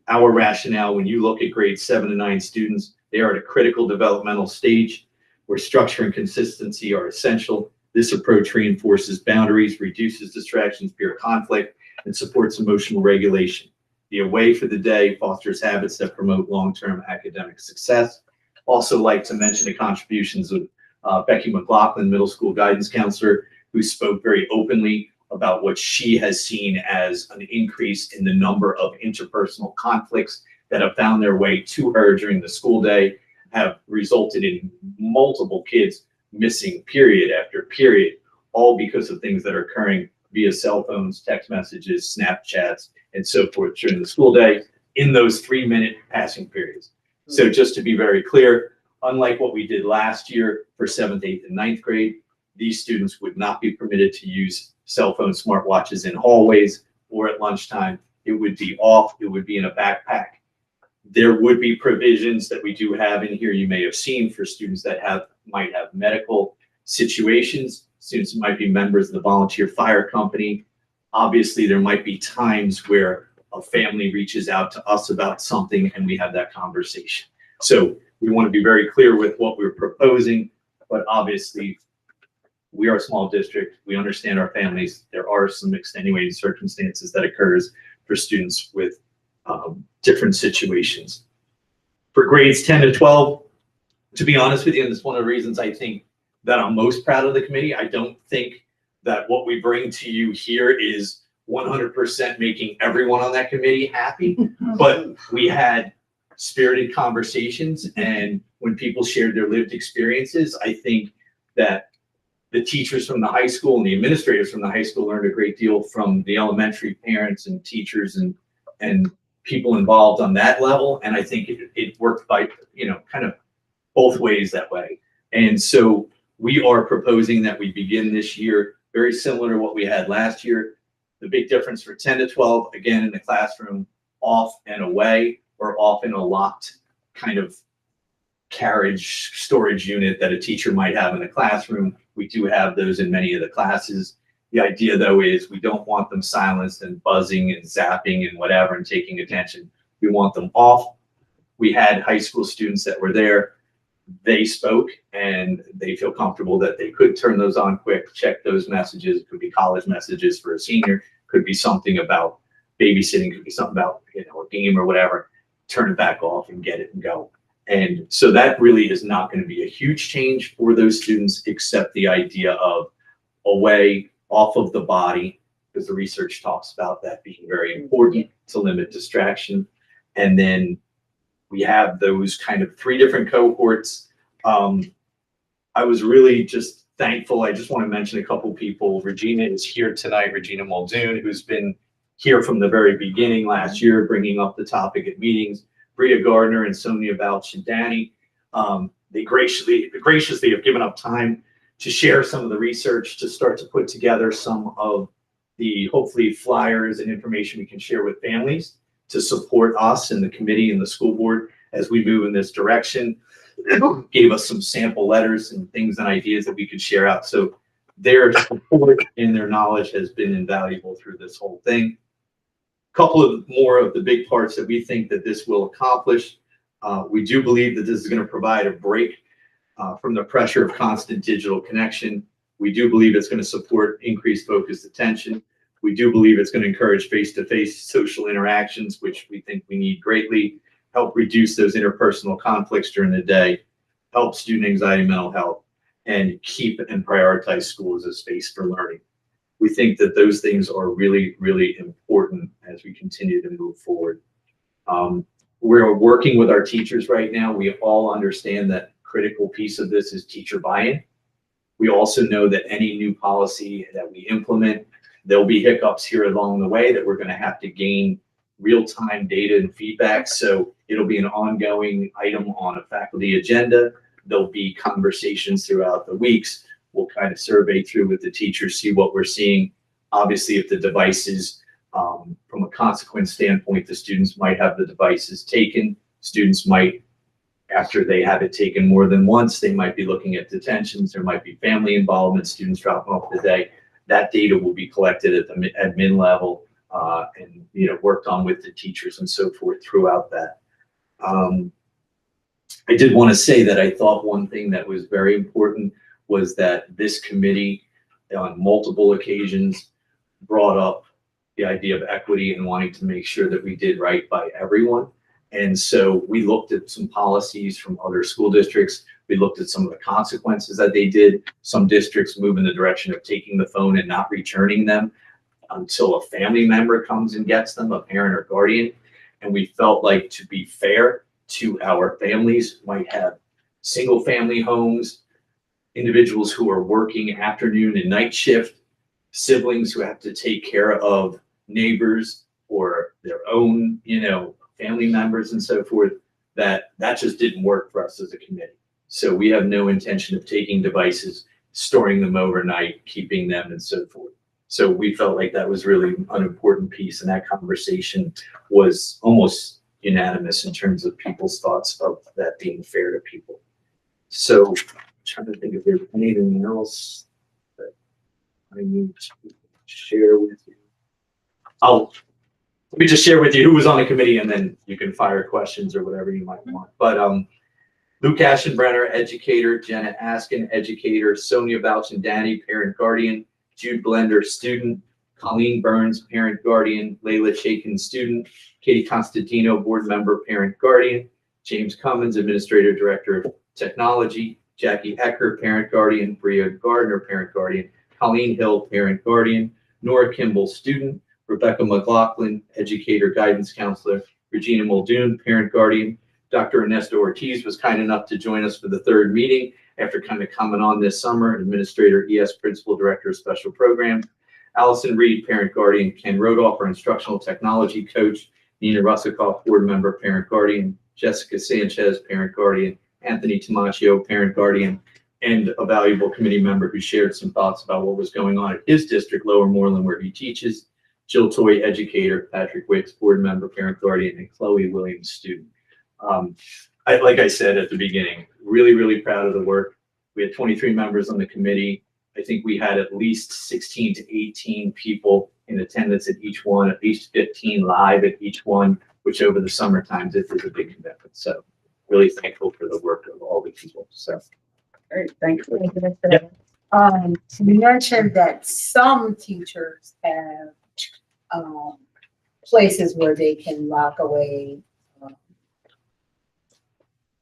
our rationale, when you look at grades 7 to 9 students, they are at a critical developmental stage. where structure and consistency are essential. This approach reinforces boundaries, reduces distractions, peer conflict, and supports emotional regulation. The away for the day fosters habits that promote long-term academic success. Also like to mention the contributions of Becky McLaughlin, middle school guidance counselor, who spoke very openly about what she has seen as an increase in the number of interpersonal conflicts that have found their way to her during the school day, have resulted in multiple kids missing period after period, all because of things that are occurring via cell phones, text messages, Snapchats, and so forth during the school day in those 3-minute passing periods. So just to be very clear, unlike what we did last year for 7th, 8th, and 9th grade, these students would not be permitted to use cell phone smartwatches in hallways or at lunchtime. It would be off, it would be in a backpack. There would be provisions that we do have in here, you may have seen, for students that might have medical situations, students who might be members of the volunteer fire company. Obviously, there might be times where a family reaches out to us about something and we have that conversation. So we want to be very clear with what we're proposing, but obviously we are a small district. We understand our families. There are some extenuating circumstances that occurs for students with different situations. For grades 10 to 12, to be honest with you, and it's one of the reasons I think that I'm most proud of the committee. I don't think that what we bring to you here is 100% making everyone on that committee happy, but we had spirited conversations, and when people shared their lived experiences, I think that the teachers from the high school and the administrators from the high school learned a great deal from the elementary parents and teachers and people involved on that level. And I think it worked by, kind of both ways that way. And so we are proposing that we begin this year very similar to what we had last year. The big difference for 10 to 12, again, in the classroom, off and away, or off in a locked kind of carriage storage unit that a teacher might have in the classroom. We do have those in many of the classes. The idea, though, is we don't want them silenced and buzzing and zapping and whatever and taking attention. We want them off. We had high school students that were there. They spoke and they feel comfortable that they could turn those on quick, check those messages. It could be college messages for a senior, could be something about babysitting, could be something about a game or whatever. Turn it back off and get it and go. And so that really is not going to be a huge change for those students, except the idea of away, off of the body, because the research talks about that being very important to limit distraction. And then we have those kind of 3 different cohorts. I was really just thankful. I just want to mention a couple people. Regina is here tonight, Regina Muldoon, who's been here from the very beginning last year, bringing up the topic at meetings. Bria Gardner and Sonia Balchandani. They graciously have given up time to share some of the research, to start to put together some of the, hopefully, flyers and information we can share with families to support us and the committee and the school board as we move in this direction. Gave us some sample letters and things and ideas that we could share out. So their support and their knowledge has been invaluable through this whole thing. Couple of more of the big parts that we think that this will accomplish. We do believe that this is going to provide a break from the pressure of constant digital connection. We do believe it's going to support increased focused attention. We do believe it's going to encourage face-to-face social interactions, which we think we need greatly, help reduce those interpersonal conflicts during the day, help student anxiety, mental health, and keep and prioritize school as a space for learning. We think that those things are really, really important as we continue to move forward. We're working with our teachers right now. We all understand that critical piece of this is teacher buy-in. We also know that any new policy that we implement, there'll be hiccups here along the way that we're going to have to gain real-time data and feedback. So it'll be an ongoing item on a faculty agenda. There'll be conversations throughout the weeks. We'll kind of survey through with the teachers, see what we're seeing. Obviously, if the devices, from a consequence standpoint, the students might have the devices taken. Students might, after they have it taken more than once, they might be looking at detentions. There might be family involvement, students dropping off the day. That data will be collected at the admin level and worked on with the teachers and so forth throughout that. I did want to say that I thought one thing that was very important was that this committee on multiple occasions brought up the idea of equity and wanting to make sure that we did right by everyone. And so we looked at some policies from other school districts. We looked at some of the consequences that they did. Some districts move in the direction of taking the phone and not returning them until a family member comes and gets them, a parent or guardian. And we felt like, to be fair to our families, might have single family homes, individuals who are working afternoon and night shift, siblings who have to take care of neighbors or their own, family members and so forth, that just didn't work for us as a committee. So we have no intention of taking devices, storing them overnight, keeping them and so forth. So we felt like that was really an important piece, and that conversation was almost unanimous in terms of people's thoughts of that being fair to people. So I'm trying to think if there's anything else that I need to share with you. Let me just share with you who was on the committee, and then you can fire questions or whatever you might want. But Luke Aschenbrenner, educator; Jenna Askin, educator; Sonia Balchandani, parent guardian; Jude Blender, student; Colleen Burns, parent guardian; Layla Chaikin, student; Katie Constantino, board member, parent guardian; James Cummins, administrator director of technology; Jackie Ecker, parent guardian; Bria Gardner, parent guardian; Colleen Hill, parent guardian; Nora Kimball, student; Rebecca McLaughlin, educator, guidance counselor; Regina Muldoon, parent guardian. Dr. Ernesto Ortiz was kind enough to join us for the third meeting after kind of coming on this summer, administrator, ES principal director of special programs. Allison Reed, parent guardian; Ken Rodolph, our instructional technology coach; Nina Russakoff, board member, parent guardian; Jessica Sanchez, parent guardian; Anthony Tamaccio, parent guardian, and a valuable committee member who shared some thoughts about what was going on at his district, Lower Moreland, where he teaches; Jill Toy, educator; Patrick Wicks, board member, parent guardian; and Chloe Williams, student. Like I said at the beginning, really, really proud of the work. We had 23 members on the committee. I think we had at least 16 to 18 people in attendance at each one, at least 15 live at each one, which over the summer times is a big commitment. So really thankful for the work of all the people. So. Great, thank you. You mentioned that some teachers have places where they can lock away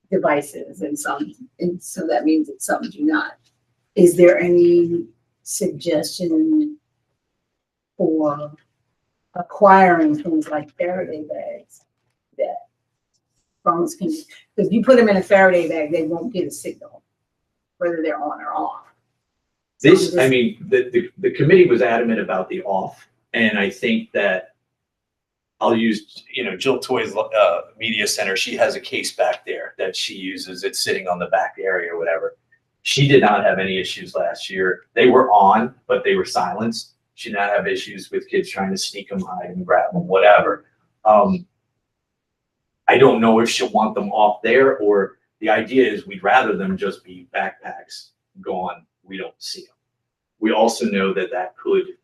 devices, and so that means that some do not. Is there any suggestion for acquiring things like Faraday bags that phones can, because if you put them in a Faraday bag, they won't get a signal whether they're on or off. The committee was adamant about the off, and I think that I'll use, Jill Toy's media center. She has a case back there that she uses. It's sitting on the back area or whatever. She did not have any issues last year. They were on, but they were silenced. She did not have issues with kids trying to sneak them, hide them, grab them, whatever. I don't know if she'll want them off there, or the idea is we'd rather them just be backpacks gone. We don't see them. We also know that could,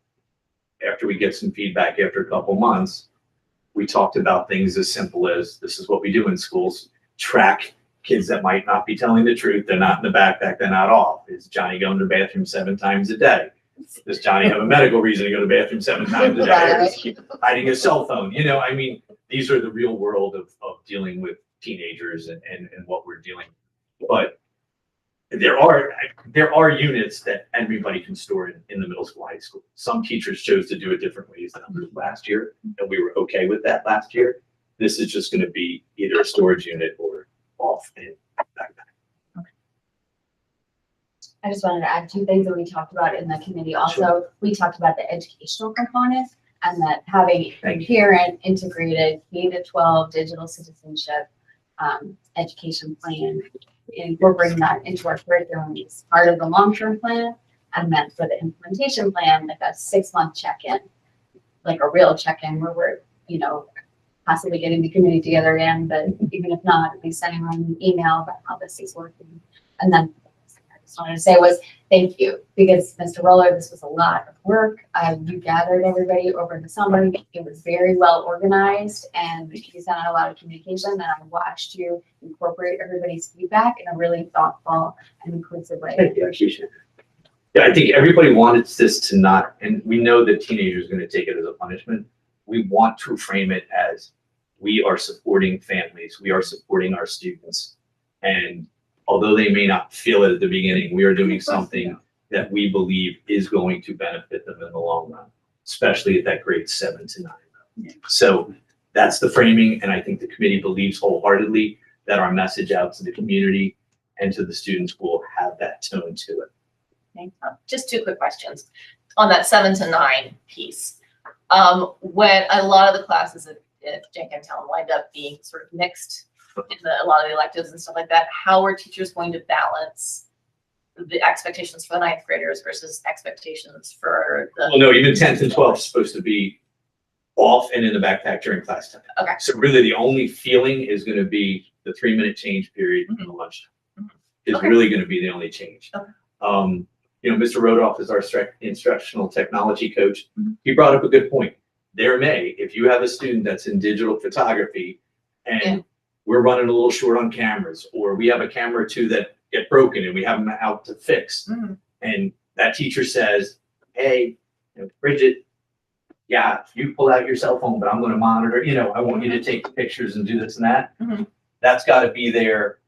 after we get some feedback after a couple months, we talked about things as simple as, this is what we do in schools: track kids that might not be telling the truth. They're not in the backpack, they're not off. Is Johnny going to the bathroom 7 times a day? Does Johnny have a medical reason to go to the bathroom 7 times a day? Or is he hiding his cell phone? These are the real world of dealing with teenagers and what we're dealing with. But there are units that everybody can store in the middle school, high school. Some teachers chose to do it different ways than others last year, and we were okay with that last year. This is just going to be either a storage unit or off in backpack. I just wanted to add 2 things that we talked about in the committee. Also, Sure. We talked about the educational component, and that having a parent integrated K-12 digital citizenship education plan, incorporating that into our curriculum is part of the long-term plan. And then for the implementation plan, like a 6-month check-in, like a real check-in where we're, possibly getting the community together again, but even if not, at least sending around an email about how this is working. And then just wanted to say was thank you, because Mr. Roller, this was a lot of work. You gathered everybody over the summer. It was very well organized, and you sent out a lot of communication, and I watched you incorporate everybody's feedback in a really thoughtful and inclusive way. Thank you, I appreciate it. Yeah, I think everybody wants this to not, and we know that teenagers are going to take it as a punishment. We want to frame it as we are supporting families, we are supporting our students. And although they may not feel it at the beginning, we are doing something that we believe is going to benefit them in the long run, especially at that grade 7 to 9. So that's the framing, and I think the committee believes wholeheartedly that our message out to the community and to the students will have that tone to it. Just 2 quick questions on that 7 to 9 piece. When a lot of the classes at Jenkintown wind up being sort of mixed in a lot of the electives and stuff like that, how are teachers going to balance the expectations for the 9th graders versus expectations for the? Well, no, even 10th and 12th is supposed to be off and in the backpack during class time. Okay. So really the only feeling is going to be the 3-minute change period and the lunchtime. Is Okay. really going to be the only change. Okay. You know, Mr. Rodoff is our instructional technology coach. He brought up a good point. There may, if you have a student that's in digital photography and we're running a little short on cameras, or we have a camera or 2 that get broken and we have them out to fix. And that teacher says, hey, you know, Bridget, yeah, you pull out your cell phone, but I'm going to monitor, you know, I want you to take the pictures and do this and that. That's got to be there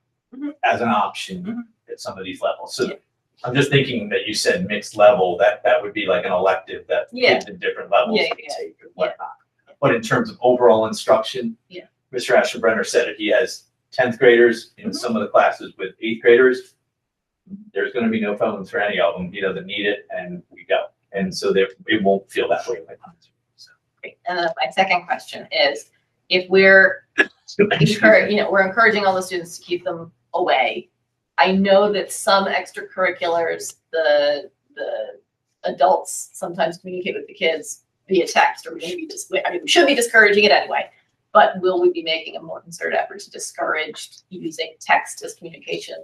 as an option at some of these levels. So I'm just thinking that you said mixed level, that would be like an elective that kids in different levels can take and whatnot. But in terms of overall instruction, Mr. Ashenbrenner said it. He has 10th graders in some of the classes with 8th graders. There's going to be no phones for any of them. He doesn't need it, and we go. And so it won't feel that way. So. And then my second question is, if we're we're encouraging all the students to keep them away. I know that some extracurriculars, the adults sometimes communicate with the kids via text, or maybe just, I mean, we should be discouraging it anyway. But will we be making a more concerted effort to discourage using text as communication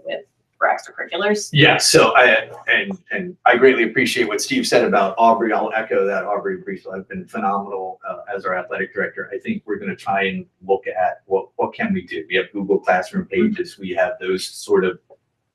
for extracurriculars? Yeah, so I greatly appreciate what Steve said about Aubrey. I'll echo that. Aubrey Briesel has been phenomenal as our athletic director. I think we're going to try and look at what can we do. We have Google Classroom pages. We have those sort of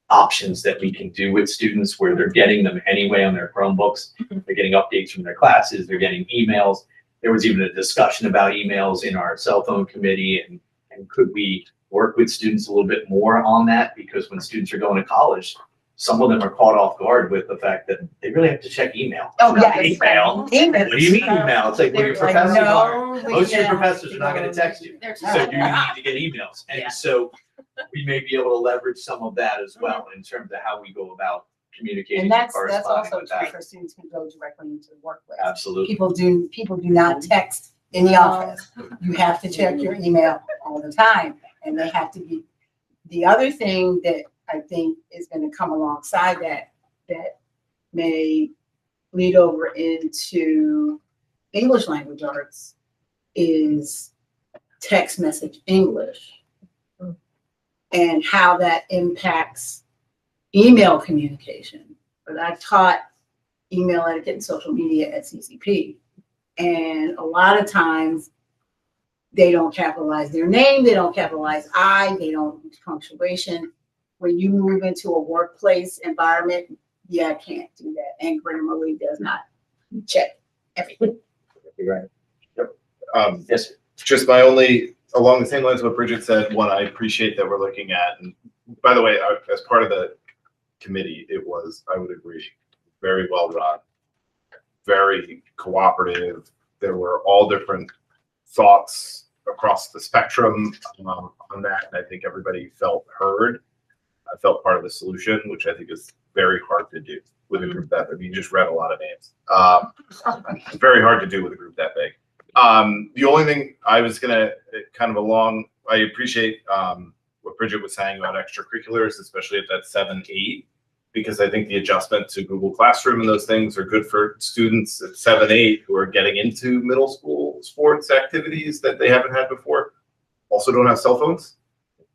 options that we can do with students where they're getting them anyway on their Chromebooks. They're getting updates from their classes. They're getting emails. There was even a discussion about emails in our cell phone committee, and could we work with students a little bit more on that? Because when students are going to college, some of them are caught off guard with the fact that they really have to check email. Oh, yeah. Email? What do you mean email? It's like when your They're like, professors no, are. we Most of your can't. professors are not going to text you. So you need to get emails. Yeah. And so we may be able to leverage some of that as well in terms of how we go about communicating And and that's corresponding also with true that. for students who go directly into the workplace. Absolutely. People do not text in the office. You have to check your email all the time, and they have to be. The other thing that I think is going to come alongside that may lead over into English language arts is text message English and how that impacts email communication. But I taught email etiquette and social media at CCP. And a lot of times they don't capitalize their name, they don't capitalize I, they don't use punctuation. When you move into a workplace environment, I can't do that. And Grammarly does not check everything. Right. Yes. Just my only, along the same lines of what Bridget said, one I appreciate that we're looking at. And by the way, as part of the committee, it was, I would agree, very well run, very cooperative. There were all different thoughts across the spectrum on that. And I think everybody felt heard. I felt part of the solution, which I think is very hard to do with a group that big. You just read a lot of names. It's very hard to do with a group that big. The only thing I was gonna I appreciate what Bridget was saying about extracurriculars, especially at that 7-8, because I think the adjustment to Google Classroom and those things are good for students at 7-8 who are getting into middle school sports activities that they haven't had before. Also don't have cell phones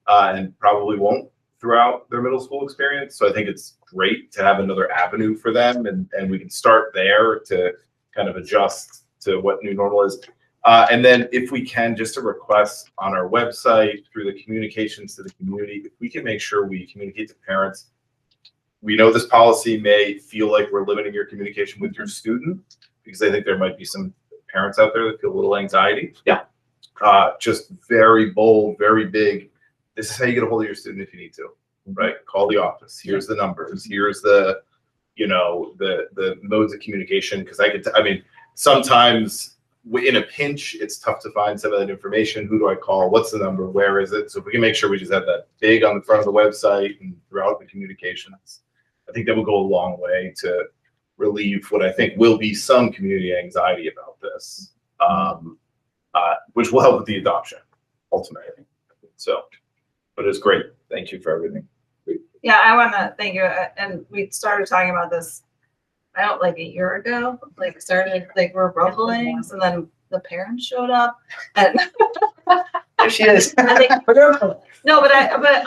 and probably won't throughout their middle school experience. So I think it's great to have another avenue for them, and we can start there to kind of adjust to what new normal is. And then if we can, just a request on our website through the communications to the community, if we can make sure we communicate to parents. We know this policy may feel like we're limiting your communication with your student, because I think there might be some parents out there that feel a little anxiety. Yeah. Just very bold, very big. This is how you get a hold of your student if you need to, right? Call the office. Here's the numbers. Here's the, the modes of communication. Because I mean, sometimes in a pinch, it's tough to find some of that information. Who do I call? What's the number? Where is it? So if we can make sure we just have that big on the front of the website and throughout the communications, I think that will go a long way to relieve what I think will be some community anxiety about this, which will help with the adoption ultimately. So, but it's great. Thank you for everything. Yeah, I want to thank you. And we started talking about this, I don't like a year ago, we're rumbling, and then the parents showed up and There she is. I think, no, but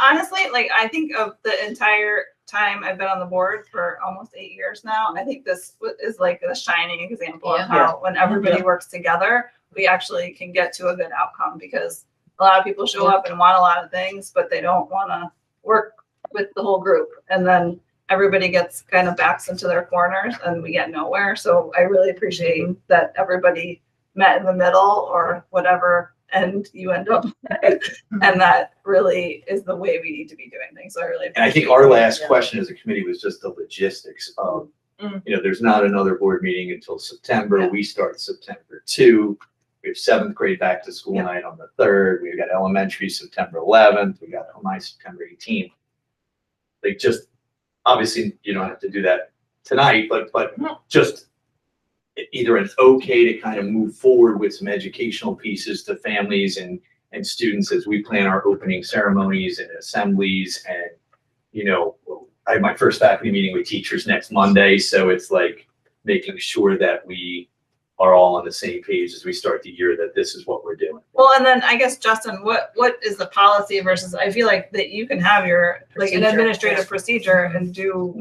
honestly, I think of the entire time I've been on the board for almost 8 years now, I think this is like a shining example of how when everybody works together, we actually can get to a good outcome, because a lot of people show up and want a lot of things, but they don't want to work with the whole group. And then everybody gets kind of backs into their corners and we get nowhere. So I really appreciate that everybody met in the middle or whatever, and you end up and that really is the way we need to be doing things. So I really And I think our last question as a committee was just the logistics of, there's not another board meeting until September. Yeah. We start September 2. We have 7th grade back to school night on the 3rd. We've got elementary September 11th. We got high September 18th. Just obviously you don't have to do that tonight, but just either it's okay to kind of move forward with some educational pieces to families and students as we plan our opening ceremonies and assemblies. And, I have my first faculty meeting with teachers next Monday. So it's like making sure that we are all on the same page as we start the year, that this is what we're doing. Well, and then I guess, Justin, what is the policy versus, I feel like that you can have your, an administrative procedure and do,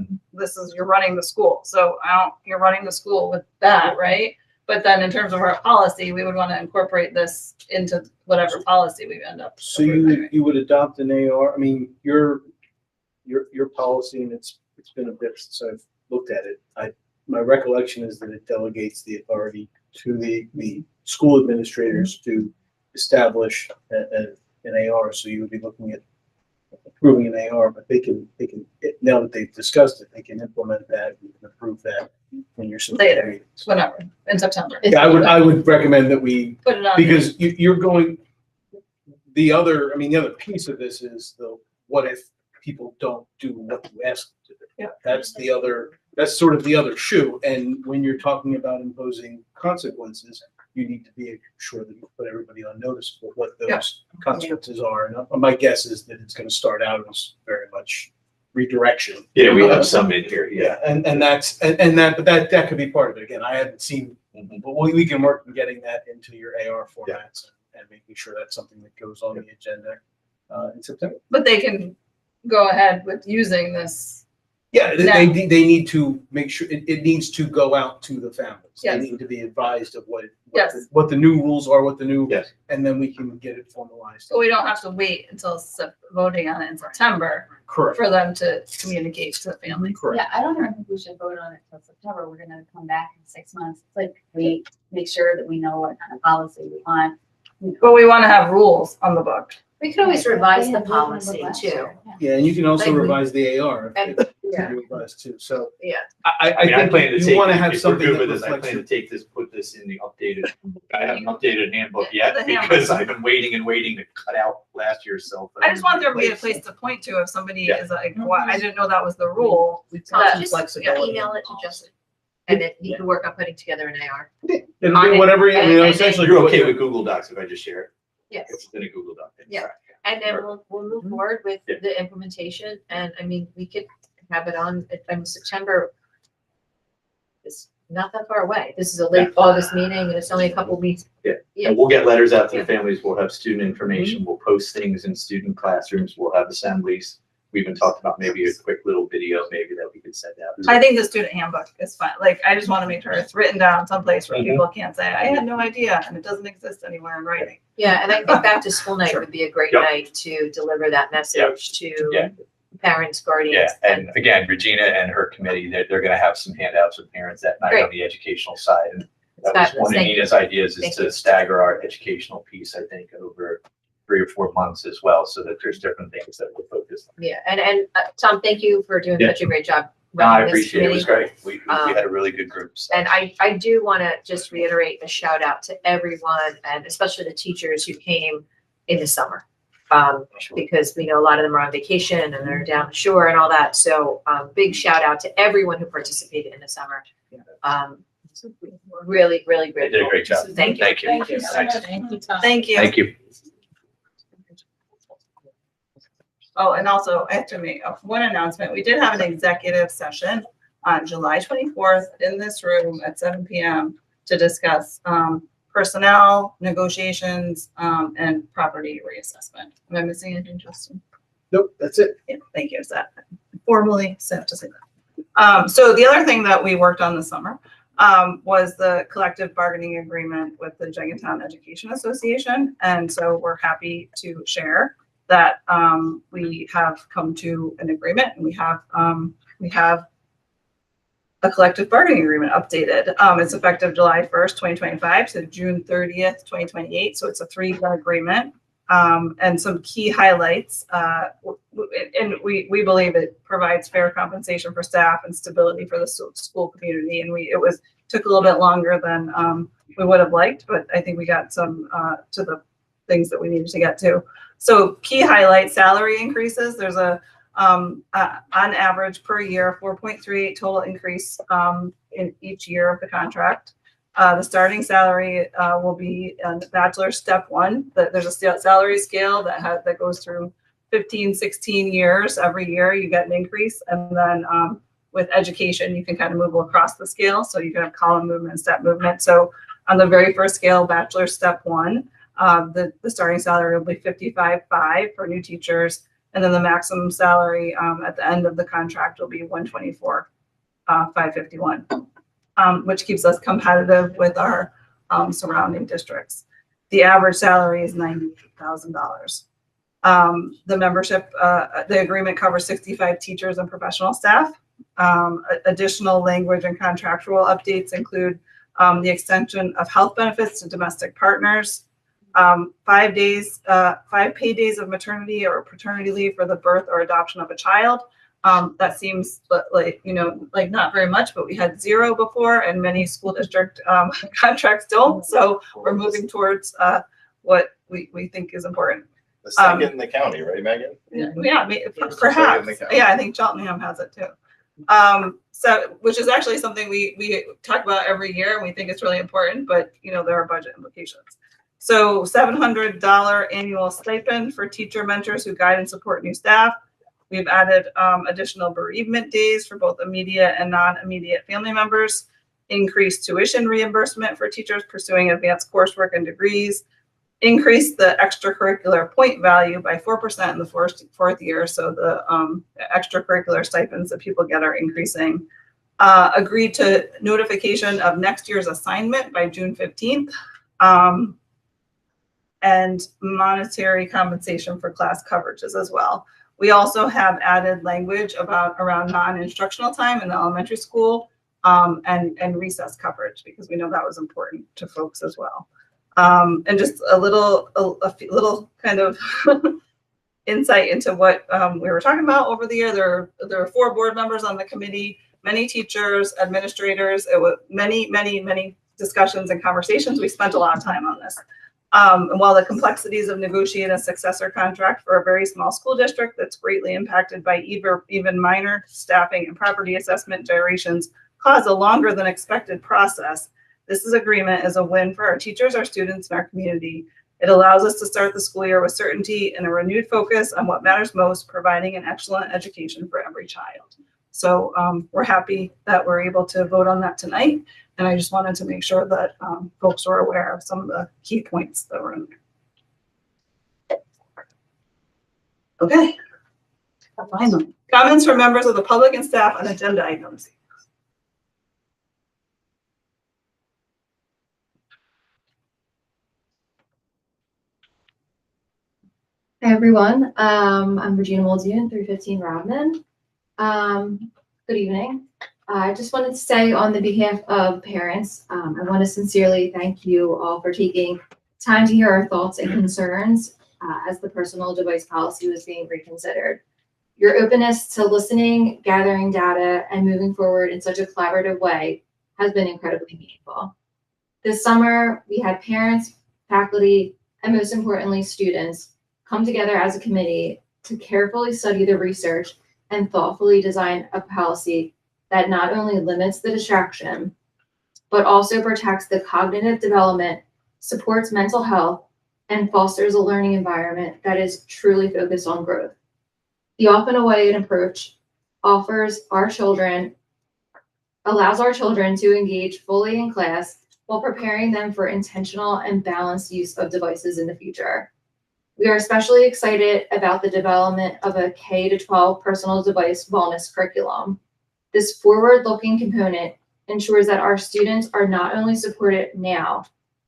you're running the school. So you're running the school with that, right? But then in terms of our policy, we would want to incorporate this into whatever policy we end up. So you would adopt an AR, I mean, your policy, and it's been a bit since I've looked at it. My recollection is that it delegates the authority to the school administrators to establish an AR. So you would be looking at approving an AR, but they can now that they've discussed it, they can implement that and approve that in your Later. meetings. Whenever, in September. Yeah, I would recommend that we, Put it on. because you're going, the other piece of this is what if people don't do what you ask them to do? Yeah. That's sort of the other shoe. And when you're talking about imposing consequences, you need to be sure that you put everybody on notice for what those consequences are. And my guess is that it's going to start out as very much redirection. Yeah, we have some in here. Yeah. And that could be part of it. Again, I haven't seen, but we can work on getting that into your AR formats and making sure that's something that goes on the agenda in September. But they can go ahead with using this. Yeah, they need to make sure it needs to go out to the families. Yes. They need to be advised of what Yes. the new rules are, what the new, Yes. and then we can get it formalized. So we don't have to wait until voting on it in September Correct. for them to communicate to the families. Correct. Yeah, I don't think we should vote on it till September. We're gonna come back in 6 months. It's like we make sure that we know what kind of policy we want. But we want to have rules on the book. We could always revise the policy too. Yeah, and you can also Like we- revise the AR And- if you revise too. So Yeah. I plan think to you take, want to have if we're something good that with this, I reflects plan to your. take this, put this in the updated, I haven't updated handbook The yet handbook. because I've been waiting to cut out last year's cell phone. I just want there to be a place to point to if somebody Yeah. is like, well, I didn't know that was the rule. Just email it to Justin. And then he can work on putting together an AR. It'll be whatever, And essentially. You're okay with Google Docs if I just share it? Yes. It's in a Google Doc. Yeah. And then we'll move forward with Yeah. the implementation. And I mean, we could have it on, September. It's not that far away. This is a late August meeting and it's only a couple weeks. Yeah. And we'll get letters out to Yeah. the families. We'll have student information. We'll post things in student classrooms. We'll have assemblies. we even talked about maybe a quick little video maybe that we could send out. I think the student handbook is fine. Like, I just want to make sure it's written down someplace where Mhm. people can't say, I had no idea, and it doesn't exist anywhere in writing. Yeah, and I think back to school night Sure. would be a great Yep. night to deliver that message Yeah. to parents, guardians. Yeah, and again, Regina and her committee, they're gonna have some handouts with parents that night on the educational side. And that was Fabulous. one of Thank you. Nina's ideas is Thank to you. stagger our educational piece, I think, over 3 or 4 months as well, so that there's different things that we're focused on. Yeah, and Tom, thank you for doing Yeah. such a great job No, I running this appreciate it. It was committee. great. We had a really good group. So. And I do want to just reiterate a shout out to everyone and especially the teachers who came in the summer. Because we know a lot of them are on vacation and they're down the shore and all that. So big shout out to everyone who participated in the summer. Really, really They great. did a great job. Thank you. Thank you. Thank you so Thanks. much. Thank you, Tom. Thank you. Thank you. Oh, and also I have to make one announcement. We did have an executive session on July 24th in this room at 7 p.m. to discuss personnel, negotiations, and property reassessment. Am I missing anything, Justin? Nope, that's it. Yeah, thank you. Is that formally set to say that? So the other thing that we worked on this summer was the collective bargaining agreement with the Jenkintown Education Association. And so we're happy to share that we have come to an agreement and we have a collective bargaining agreement updated. It's effective July 1st, 2025 to June 30th, 2028. So it's a 3-year agreement. And some key highlights, and we believe it provides fair compensation for staff and stability for the school community. And took a little bit longer than we would have liked, but I think we got some to the things that we needed to get to. So key highlights, salary increases. There's a on average per year 4.38 total increase in each year of the contract. The starting salary will be in bachelor step 1. There's a salary scale that goes through 15, 16 years. Every year you get an increase. And then with education, you can kind of move across the scale. So you can have column movement, step movement. So on the very first scale, bachelor step 1, the starting salary will be $55,500 for new teachers. And then the maximum salary at the end of the contract will be $124,551. Which keeps us competitive with our surrounding districts. The average salary is $98,000. The membership, the agreement covers 65 teachers and professional staff. Additional language and contractual updates include the extension of health benefits to domestic partners, 5 paid days of maternity or paternity leave for the birth or adoption of a child. That seems like not very much, but we had 0 before, and many school district contracts don't. So we're moving towards what we think is important. The second in the county, right, Megan? Yeah, perhaps. Yeah, I think Cheltenham has it too. So which is actually something we talk about every year, and we think it's really important, but there are budget implications. So $700 annual stipend for teacher mentors who guide and support new staff. We've added additional bereavement days for both immediate and non-immediate family members, increased tuition reimbursement for teachers pursuing advanced coursework and degrees, increased the extracurricular point value by 4% in the fourth year. So the extracurricular stipends that people get are increasing. Agreed to notification of next year's assignment by June 15th. And monetary compensation for class coverages as well. We also have added language around non-instructional time in the elementary school and recess coverage, because we know that was important to folks as well. And just a little kind of insight into what we were talking about over the year. There are 4 board members on the committee, many teachers, administrators. It was many discussions and conversations. We spent a lot of time on this. And while the complexities of negotiating a successor contract for a very small school district that's greatly impacted by even minor staffing and property assessment gyrations cause a longer than expected process, this agreement is a win for our teachers, our students, and our community. It allows us to start the school year with certainty and a renewed focus on what matters most, providing an excellent education for every child. So we're happy that we're able to vote on that tonight. And I just wanted to make sure that folks were aware of some of the key points that were in there. Okay. Finally. Comments from members of the public and staff on agenda items. Hi, everyone. I'm Regina Moldian, 315 Rodman. Good evening. I just wanted to say on the behalf of parents, I want to sincerely thank you all for taking time to hear our thoughts and concerns as the personal device policy was being reconsidered. Your openness to listening, gathering data, and moving forward in such a collaborative way has been incredibly meaningful. This summer, we had parents, faculty, and most importantly, students come together as a committee to carefully study the research and thoughtfully design a policy that not only limits the distraction, but also protects the cognitive development, supports mental health, and fosters a learning environment that is truly focused on growth. The often awaited approach allows our children to engage fully in class while preparing them for intentional and balanced use of devices in the future. We are especially excited about the development of a K-12 personal device wellness curriculum. This forward-looking component ensures that our students are not only supported now,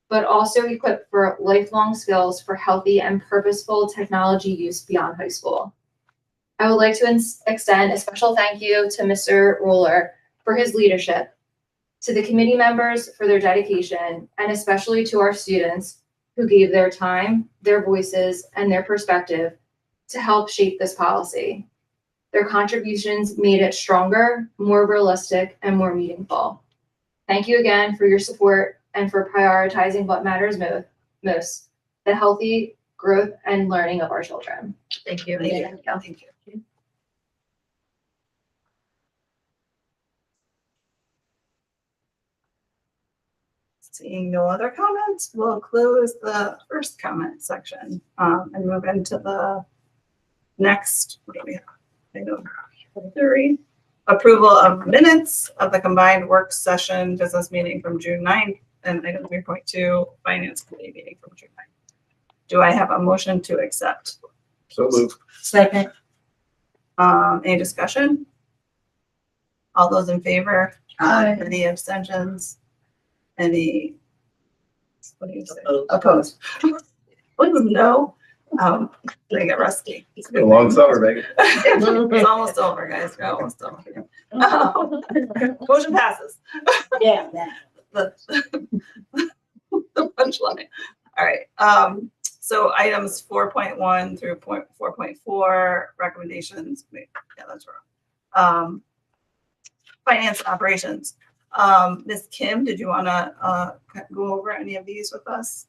but also equipped for lifelong skills for healthy and purposeful technology use beyond high school. I would like to extend a special thank you to Mr. Ruler for his leadership, to the committee members for their dedication, and especially to our students who gave their time, their voices, and their perspective to help shape this policy. Their contributions made it stronger, more realistic, and more meaningful. Thank you again for your support and for prioritizing what matters most, the healthy growth and learning of our children. Thank you. Thank you. Seeing no other comments, we'll close the first comment section and move into the next, what do we have? Item 3, approval of minutes of the combined work session business meeting from June 9th and item 3.2 finance committee meeting from June 9th. Do I have a motion to accept? So moved. Second. Any discussion? All those in favor? Aye. Any abstentions? Any, what do you say? Opposed. What was no? They get rusty. It's been a long summer, Megan. It's almost over, guys. We're almost over. Motion passes. Yeah. The punchline. All right. So items 4.1 through 4.4 recommendations. Wait, yeah, that's wrong. Finance and operations. Ms. Kim, did you want to go over any of these with us?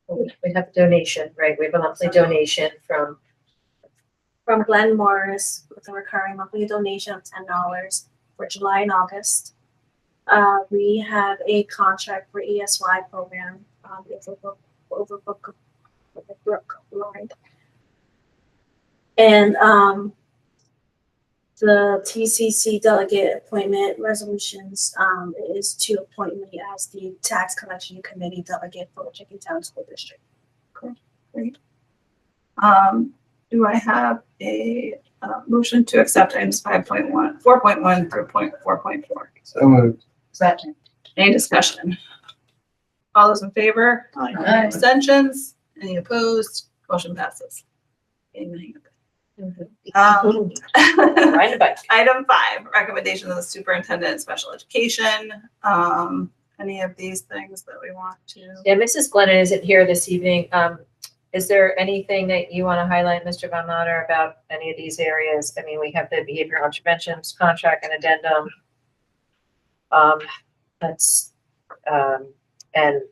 We have donation, right? We have a monthly donation from Glenn Morris with a recurring monthly donation of $10 for July and August. We have a contract for ESY program, Overbrook Lloyd. And the TCC delegate appointment resolutions is to appoint me as the tax collection committee delegate for Chickentown School District. Cool. Great. Do I have a motion to accept items 4.1 through 4.4? So moved. Second. Any discussion? All those in favor? Aye. Abstentions? Any opposed? Motion passes. Amen. Ride a bike. Item 5, recommendation of the superintendent of special education. Any of these things that we want to? Yeah, Mrs. Glennon isn't here this evening. Is there anything that you want to highlight, Mr. Von Matter, about any of these areas? I mean, we have the behavioral interventions contract and addendum. And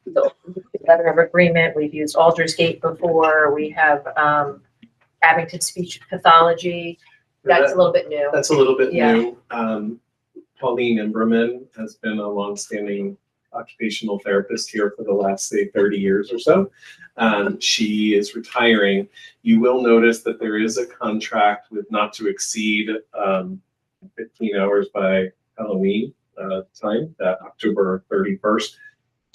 the letter of agreement, we've used Aldersgate before. We have Abington speech pathology. That's a little bit new. That's a little bit Yeah. new. Pauline Imberman has been a longstanding occupational therapist here for the last, say, 30 years or so. She is retiring. You will notice that there is a contract with not to exceed 15 hours by Halloween time, that October 31st.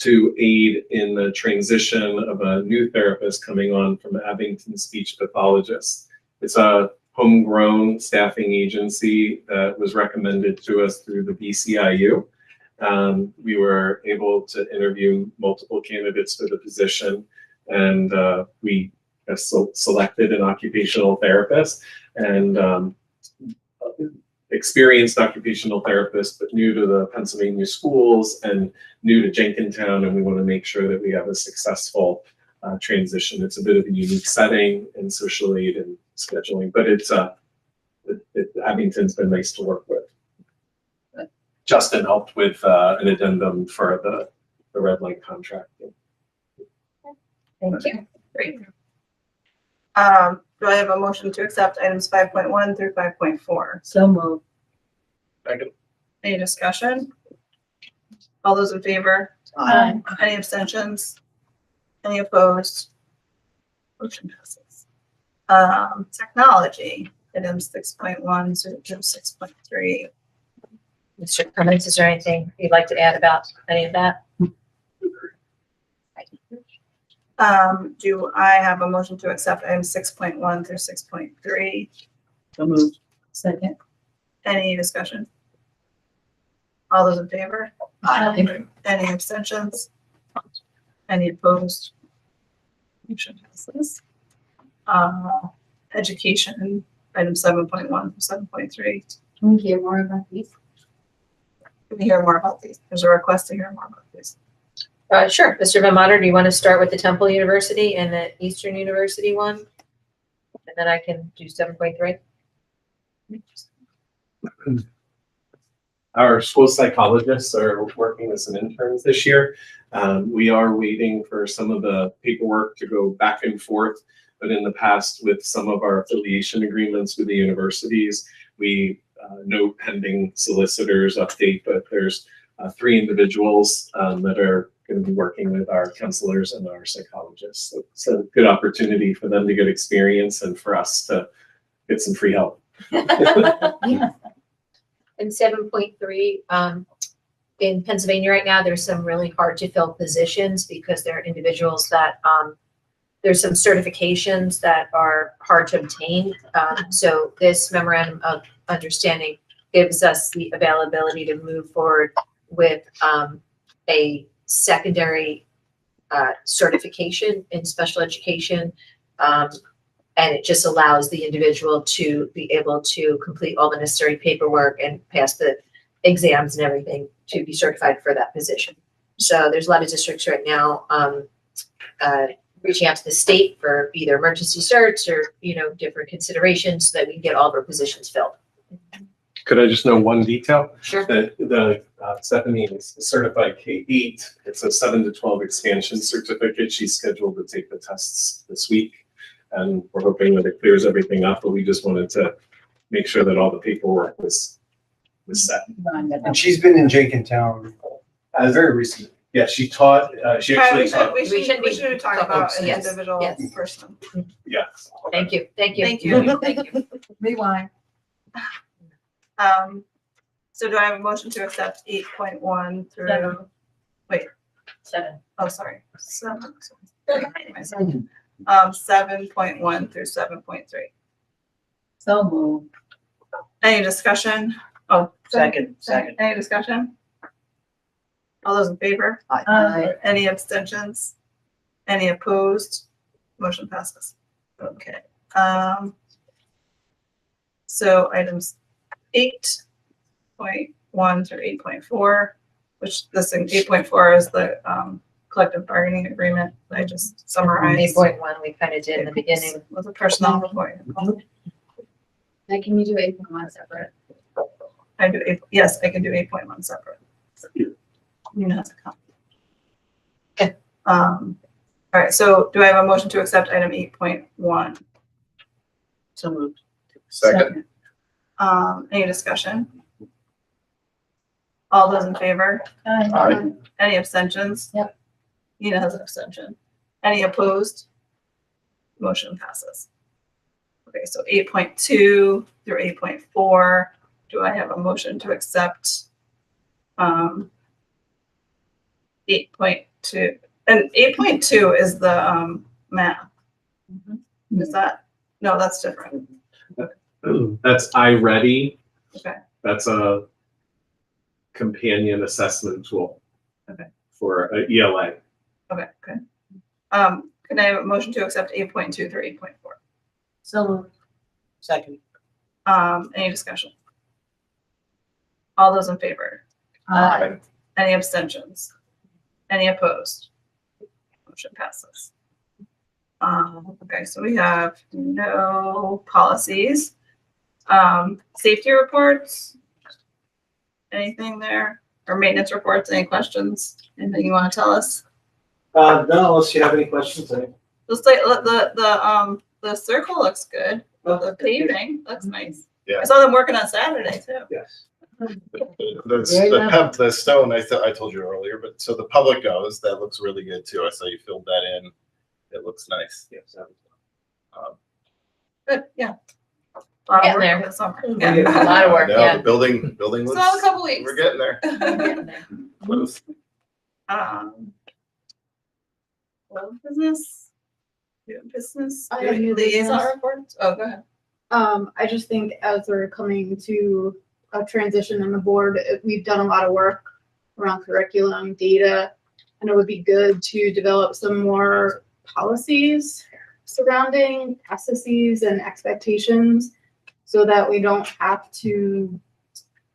to aid in the transition of a new therapist coming on from Abington Speech Pathologist. It's a homegrown staffing agency that was recommended to us through the BCIU. We were able to interview multiple candidates for the position, and we have selected an occupational therapist and experienced occupational therapist, but new to the Pennsylvania schools and new to Jenkintown, and we want to make sure that we have a successful transition. It's a bit of a unique setting and social aid and scheduling, but Abington's been nice to work with. Justin helped with an addendum for the red light contract. Thank you. Great. Do I have a motion to accept items 5.1 through 5.4? So moved. Second. Any discussion? All those in favor? Aye. Any abstentions? Any opposed? Motion passes. Technology, items 6.1 through 6.3. Mr. Cummins, is there anything you'd like to add about any of that? Do I have a motion to accept items 6.1 through 6.3? So moved. Second. Any discussion? All those in favor? Aye. Any abstentions? Any opposed? Motion passes. Education, item 7.1 through 7.3. Can we hear more about these? Can we hear more about these? There's a request to hear more about these. Sure. Mr. Van Mater, do you want to start with the Temple University and the Eastern University one? And then I can do 7.3. Our school psychologists are working as an interns this year. We are waiting for some of the paperwork to go back and forth, but in the past with some of our affiliation agreements with the universities, we note pending solicitors update, but there's 3 individuals that are going to be working with our counselors and our psychologists. So it's a good opportunity for them to get experience and for us to get some free help. Yeah. And 7.3, in Pennsylvania right now, there's some really hard to fill positions because there are individuals that, there's some certifications that are hard to obtain. So this memorandum of understanding gives us the availability to move forward with a secondary certification in special education. And it just allows the individual to be able to complete all the necessary paperwork and pass the exams and everything to be certified for that position. So there's a lot of districts right now reaching out to the state for either emergency certs or, different considerations so that we can get all of our positions filled. Could I just know one detail? Sure. The Stephanie is certified K-8. It's a 7 to 12 expansion certificate. She's scheduled to take the tests this week. And we're hoping that it clears everything up, but we just wanted to make sure that all the paperwork was set. And she's been in Jenkintown very recently. Yeah, she taught, she actually taught. We should talk about an Yes, individual yes. person. Yeah. Thank you. Thank you. Thank you. Thank you. Rewind. So do I have a motion to accept 8.1 through, wait, 7. oh, sorry. 7.1 through 7.3. So moved. Any discussion? Oh, Second. Any discussion? All those in favor? Aye. Any abstentions? Any opposed? Motion passes. Okay. So items 8.1 through 8.4, which this in 8.4 is the collective bargaining agreement that I just summarized. 8.1 we kind of did in the beginning. Was a personnel report. Like, can you do 8.1 separate? I do yes, I can do 8.1 separate. You know, to come. Okay. All right, so do I have a motion to accept item 8.1? So moved. Second. Any discussion? All those in favor? Aye. Any abstentions? Yep. Nina has an abstention. Any opposed? Motion passes. Okay, so 8.2 through 8.4, do I have a motion to accept 8.2 8.2, and 8.2 is the, math. Is that, no, that's different. That's iReady. Okay. That's a companion assessment tool. Okay. For a ELA. Okay, okay. Can I have a motion to accept 8.2 through 8.4? So, second. Any discussion? All those in favor? Aye. Any abstentions? Any opposed? Motion passes. Okay, so we have no policies. Safety reports? Anything there? Or maintenance reports, any questions? Anything you want to tell us? No, unless you have any questions. Just like, the circle looks good. The paving looks nice. Yeah. I saw them working on Saturday too. Yes. The stone, I told you earlier, but so the public goes, that looks really good too. I saw you filled that in. It looks nice. Yes. Good, yeah. Getting there. This summer. Yeah. Yeah. A lot of work, No, yeah. the building Still looks, have a couple weeks. we're getting there. Close. Well, business. New business. I have new Liaison business. reports. Oh, go ahead. I just think as we're coming to a transition in the board, we've done a lot of work around curriculum, data, and it would be good to develop some more policies surrounding processes and expectations so that we don't have to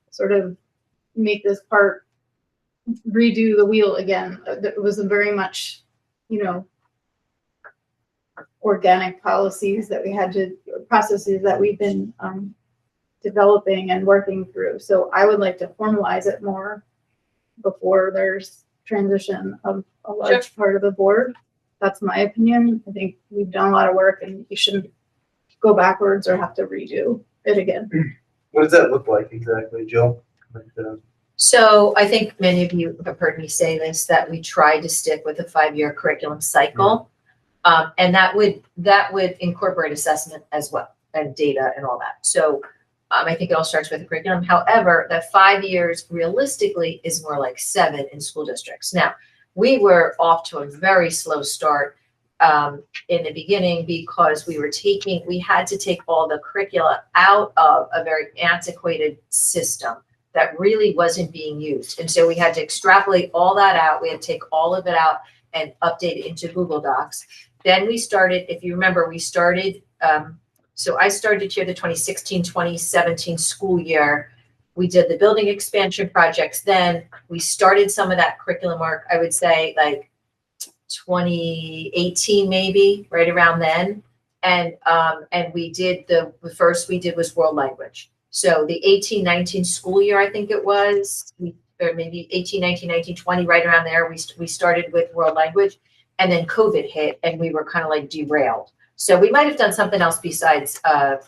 sort of make this part redo the wheel again. It was a very much, organic policies that we had to, processes that we've been developing and working through. So I would like to formalize it more before there's transition of a large part of the board. That's my opinion. I think we've done a lot of work and you shouldn't go backwards or have to redo it again. What does that look like exactly, Jill? So I think many of you have heard me say this, that we try to stick with a 5-year curriculum cycle. And that would incorporate assessment as well, and data and all that. So I think it all starts with the curriculum. However, that 5 years realistically is more like 7 in school districts. Now, we were off to a very slow start in the beginning because we had to take all the curricula out of a very antiquated system that really wasn't being used. And so we had to extrapolate all that out. We had to take all of it out and update it into Google Docs. Then we started, if you remember, so I started here the 2016-2017 school year. We did the building expansion projects. Then we started some of that curriculum work, I would say like 2018, maybe right around then. And we did the first we did was world language. So the 18-19 school year, I think it was, or maybe 18-19, 19-20, right around there, we started with world language. And then COVID hit and we were kind of like derailed. So we might have done something else besides, I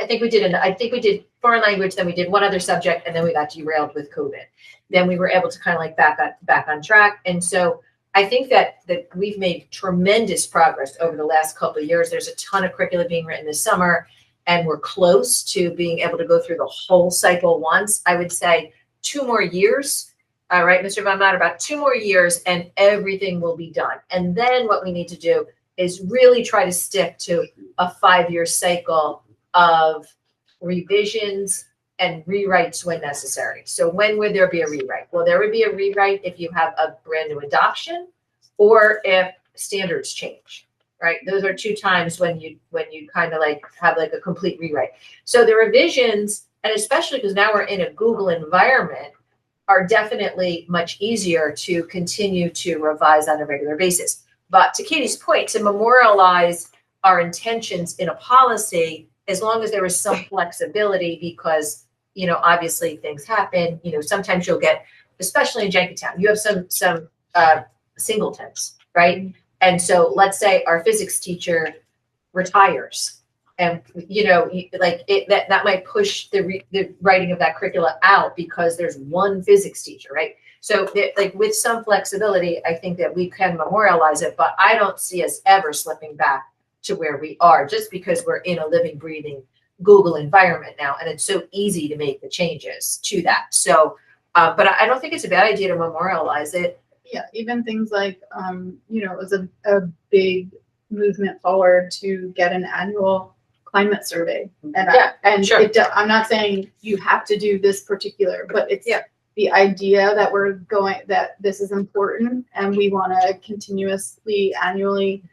think we did foreign language, then we did one other subject, and then we got derailed with COVID. Then we were able to kind of like back on track. And so I think that we've made tremendous progress over the last couple of years. There's a ton of curricula being written this summer, and we're close to being able to go through the whole cycle once. I would say 2 more years. All right, Mr. Von Matter, about 2 more years and everything will be done. And then what we need to do is really try to stick to a 5-year cycle of revisions and rewrites when necessary. So when would there be a rewrite? Well, there would be a rewrite if you have a brand new adoption or if standards change, right? Those are 2 times when you kind of like have like a complete rewrite. So the revisions, and especially because now we're in a Google environment, are definitely much easier to continue to revise on a regular basis. But to Katie's point, to memorialize our intentions in a policy, as long as there is some flexibility, because, obviously things happen, sometimes you'll get, especially in Jenkintown, you have some singletons, right? And so let's say our physics teacher retires. And, that might push the writing of that curricula out because there's one physics teacher, right? So with some flexibility, I think that we can memorialize it, but I don't see us ever slipping back to where we are just because we're in a living, breathing Google environment now. And it's so easy to make the changes to that. So, but I don't think it's a bad idea to memorialize it. Yeah, even things like, you know, it was a big movement forward to get an annual climate survey. And Yeah, sure. I'm not saying you have to do this particular, but it's Yeah. the idea that that this is important and we want to continuously, annually,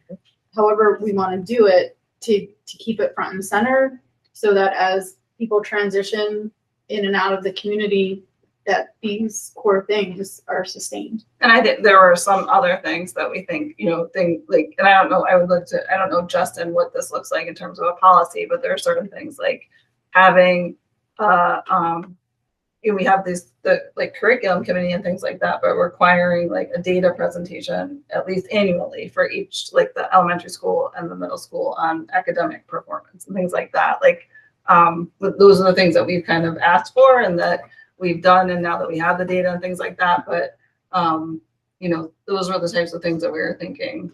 however we want to do it, to keep it front and center, so that as people transition in and out of the community, that these core things are sustained. And I think there were some other things that we think, you know, like, and I don't know, I don't know, Justin, what this looks like in terms of a policy, but there are certain things like having, you know, we have the curriculum committee and things like that, but requiring like a data presentation at least annually for each, like the elementary school and the middle school on academic performance and things like that. Like, those are the things that we've kind of asked for and that we've done, and now that we have the data and things like that, but you know, those are the types of things that we were thinking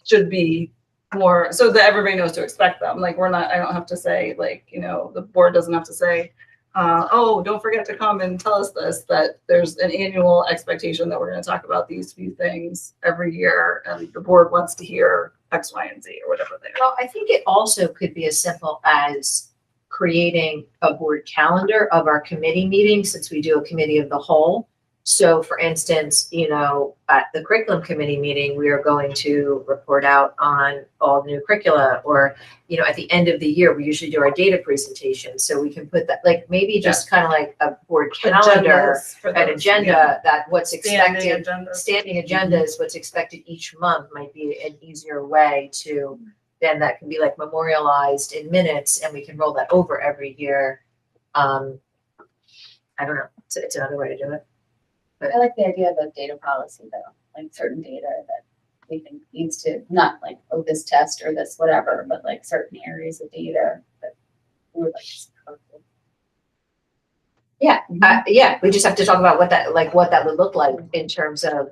should be more, so that everybody knows to expect them. Like, I don't have to say, like, you know, the board doesn't have to say, oh, don't forget to come and tell us this, that there's an annual expectation that we're going to talk about these few things every year, and the board wants to hear X, Y, and Z, or whatever they are. Well, I think it also could be as simple as creating a board calendar of our committee meetings, since we do a committee of the whole. So for instance, you know, at the curriculum committee meeting, we are going to report out on all the new curricula, or, you know, at the end of the year, we usually do our data presentation. So we can put that, like, maybe just kind of like a board calendar, an agenda, that what's expected, standing agenda is what's expected each month, might be an easier way to, then that can be like memorialized in minutes, and we can roll that over every year. I don't know, it's another way to do it. I like the idea of the data policy though, like certain data that we think needs to, not like, oh, this test or this whatever, but like certain areas of data that we would like. Yeah, yeah, we just have to talk about what that would look like in terms of,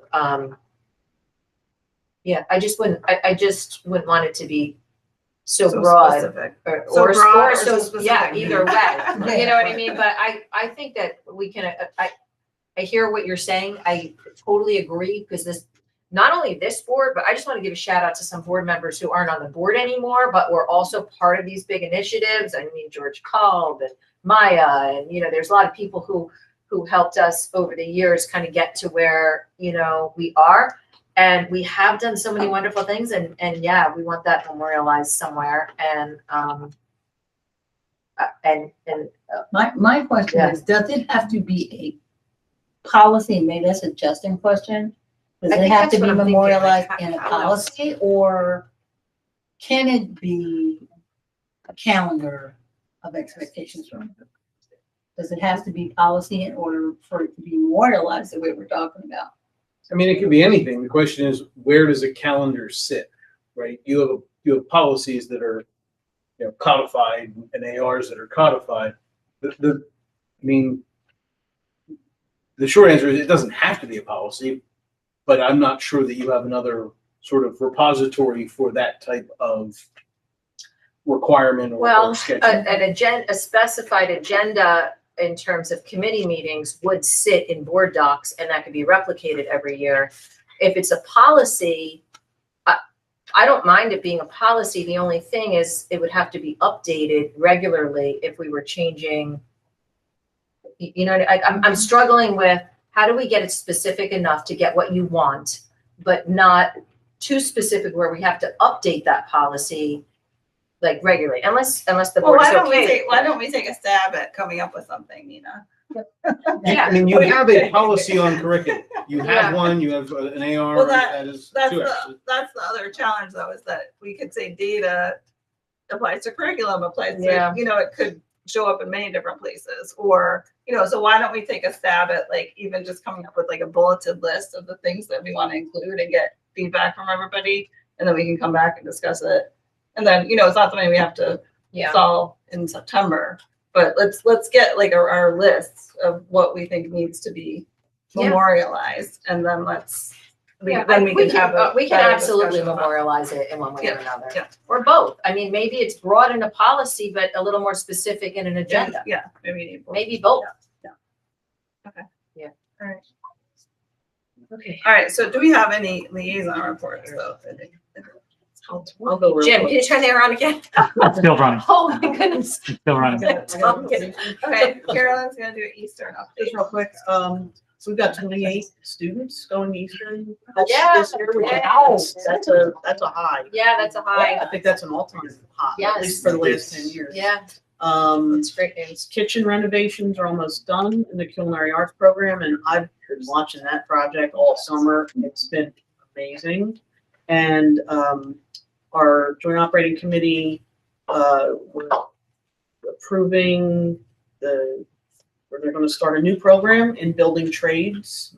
yeah, I just wouldn't want it to, be so broad. Specific. Or so specific. Yeah, either way, you know what I mean? But I think that we can, I hear what you're saying. I totally agree, because this, not only this board, but I just want to give a shout out to some board members who aren't on the board anymore, but were also part of these big initiatives. I mean, George Kalb and Maya, and, you know, there's a lot of people who helped us over the years kind of get to where, you know, we are. And we have done so many wonderful things, and yeah, we want that memorialized somewhere. And My question is, does it have to be a policy? Maybe that's a Justin question. Does I it think have that's to be what I'm thinking, memorialized like, in a how policy, or can it be a calendar of expectations from it? Does it have to be policy in order for it to be memorialized the way we're talking about? I mean, it could be anything. The question is, where does a calendar sit, right? You have policies that are, you know, codified, and ARs that are codified. I mean, the short answer is it doesn't have to be a policy, but I'm not sure that you have another sort of repository for that type of requirement or schedule. A specified agenda in terms of committee meetings would sit in board docs, and that could be replicated every year. If it's a policy, I don't mind it being a policy. The only thing is it would have to be updated regularly if we were changing. You know, I'm struggling with, how do we get it specific enough to get what you want, but not too specific where we have to update that policy like regularly, unless the board is okay. Why don't we take a stab at coming up with something, Nina? Yeah. I mean, you have a policy on curriculum. You have Yeah. one, you have an AR. Well, that's that's the other challenge, though, is that we could say data applies to curriculum, applies to, you know, it could show up in many different places, or, you know, so why don't we take a stab at, like, even just coming up with like a bulleted list of the things that we want to include and get feedback from everybody, and then we can come back and discuss it. And then, you know, it's not something we have to solve in September, but let's get like our lists of what we think needs to be memorialized, and then we can absolutely memorialize it in one way or another, or both. I mean, maybe it's broad in a policy, but a little more specific in an agenda. Yeah, maybe both. Okay. Yeah. All right. Okay. All right, so do we have any liaison reports though? I'll go. Jim, can you turn the air on again? Still running, Oh my goodness. still running. I'm kidding. Okay, Carolyn's gonna do Eastern update. Just real quick, so we've got 28 students going to Eastern Yeah, this year, which is, yeah. that's a high. Yeah, that's a high. I think that's an all-time high, Yes. at least for the last 10 years. Yeah, It's great news. kitchen renovations are almost done in the culinary arts program, and I've been watching that project all summer. It's been amazing. And, our joint operating committee, we're approving where they're gonna start a new program in building trades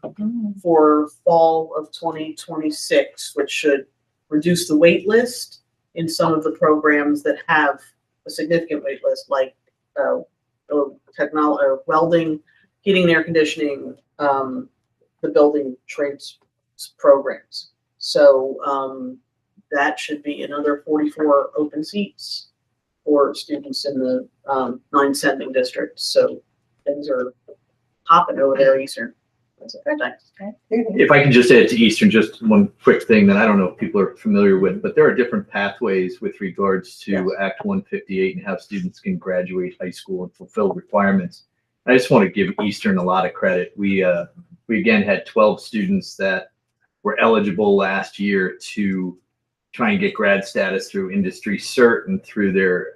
for fall of 2026, which should reduce the wait list in some of the programs that have a significant wait list, like technology, or welding, heating and air conditioning, the building trades programs. So that should be another 44 open seats for students in the 9 sending districts. So things are hopping over there, Eastern. That's a good thing. If I can just add to Eastern, just one quick thing that I don't know if people are familiar with, but there are different pathways with regards to Act 158 and how students can graduate high school and fulfill requirements. I just want to give Eastern a lot of credit. We again had 12 students that were eligible last year to try and get grad status through industry cert and through their,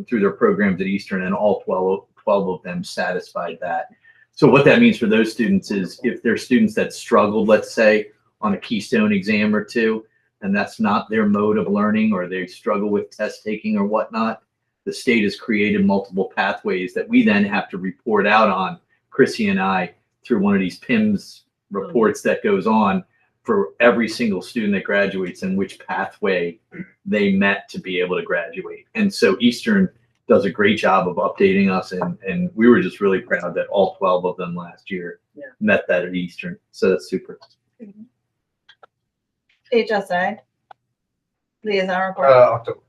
through their programs at Eastern, and all 12 of them satisfied that. So what that means for those students is if they're students that struggled, let's say, on a Keystone exam or two, and that's not their mode of learning, or they struggle with test taking or whatnot, the state has created multiple pathways that we then have to report out on, Chrissy and I, through one of these PIMS reports that goes on for every single student that graduates and which pathway they met to be able to graduate. And so Eastern does a great job of updating us, and we were just really proud that all 12 of them last year met that at Eastern. So that's super. HSA. Liaison report. October.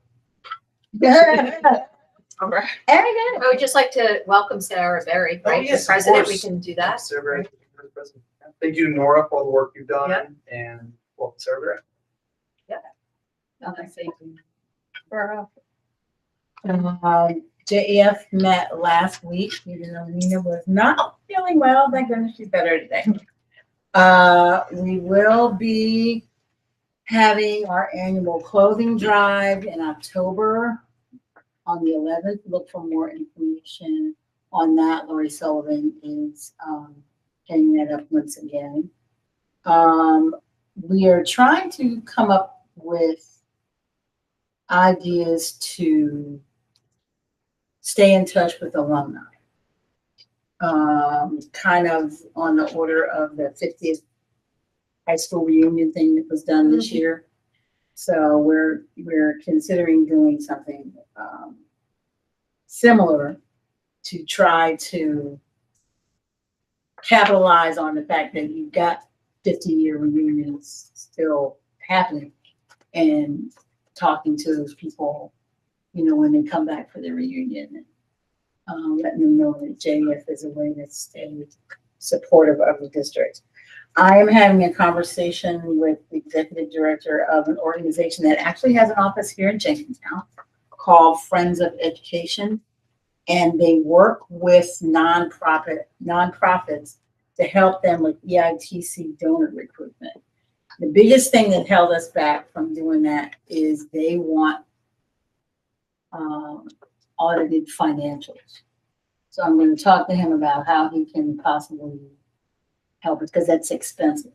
I would just like to welcome Sarah Berry, right? yes, The of president, we course. can do that. Sarah Berry, President. Thank you, Nora, for all the work you've done, and welcome, Sarah Berry. JEF met last week, even though Nina was not feeling well. Thank goodness she's better today. We will be having our annual clothing drive in October on the 11th. Look for more information on that. Lori Sullivan is getting that up once again. We are trying to come up with ideas to stay in touch with alumni. Kind of on the order of the 50th high school reunion thing that was done this year. So we're considering doing something similar to try to capitalize on the fact that you've got 50-year reunions still happening, and talking to those people, when they come back for their reunion, and letting them know that JF is a way to stay supportive of the district. I am having a conversation with the executive director of an organization that actually has an office here in Jenkintown called Friends of Education, and they work with nonprofits to help them with EITC donor recruitment. The biggest thing that held us back from doing that is they want audited financials. So I'm going to talk to him about how he can possibly help us, because that's expensive.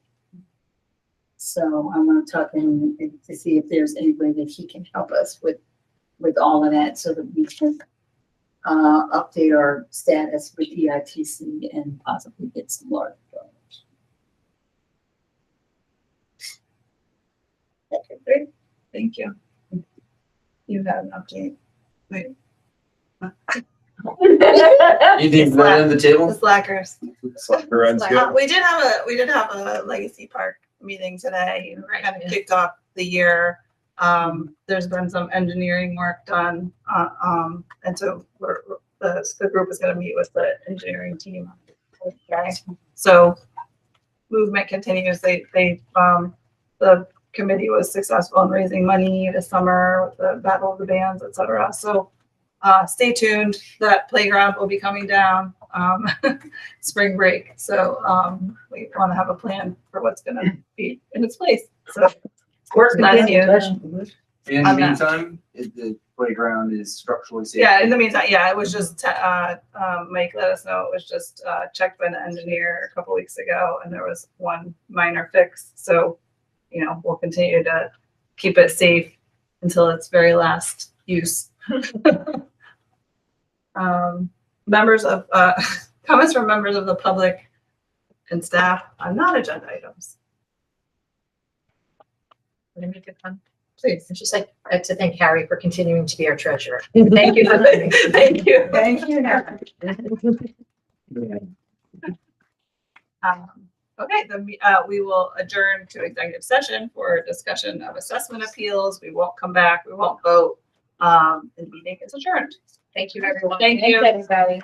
So I'm going to talk to him to see if there's any way that he can help us with all of that, so that we can update our status with EITC and possibly get some large donors. Okay, great. Thank you. You have an update. Wait. Anything right on the table? The slackers. Slacker ends good. We did have a Legacy Park meeting today. Kind of kicked off the year. There's been some engineering work done, and so the group is going to meet with the engineering team. Okay, so movement continues. The committee was successful in raising money this summer with the Battle of the Bands, et cetera. So stay tuned. That playground will be coming down spring break. So we want to have a plan for what's going to be in its place. So work continues. In On the that. meantime, the playground is structurally safe. Yeah, in the meantime, yeah, it was just, Mike let us know, it was just, checked by the engineer a couple weeks ago, and there was one minor fix, so, you know, we'll continue to keep it safe until its very last use. Members of, comments from members of the public and staff on non-agenda items. Let me make it fun. Please. I'd just like to thank Harry for continuing to be our treasurer. Thank you for living. Thank you. Thank you. Okay, then we will adjourn to executive session for discussion of assessment appeals. We won't come back. We won't vote. And the meeting is adjourned. Thank you, everyone. Thank you. Thanks, everybody.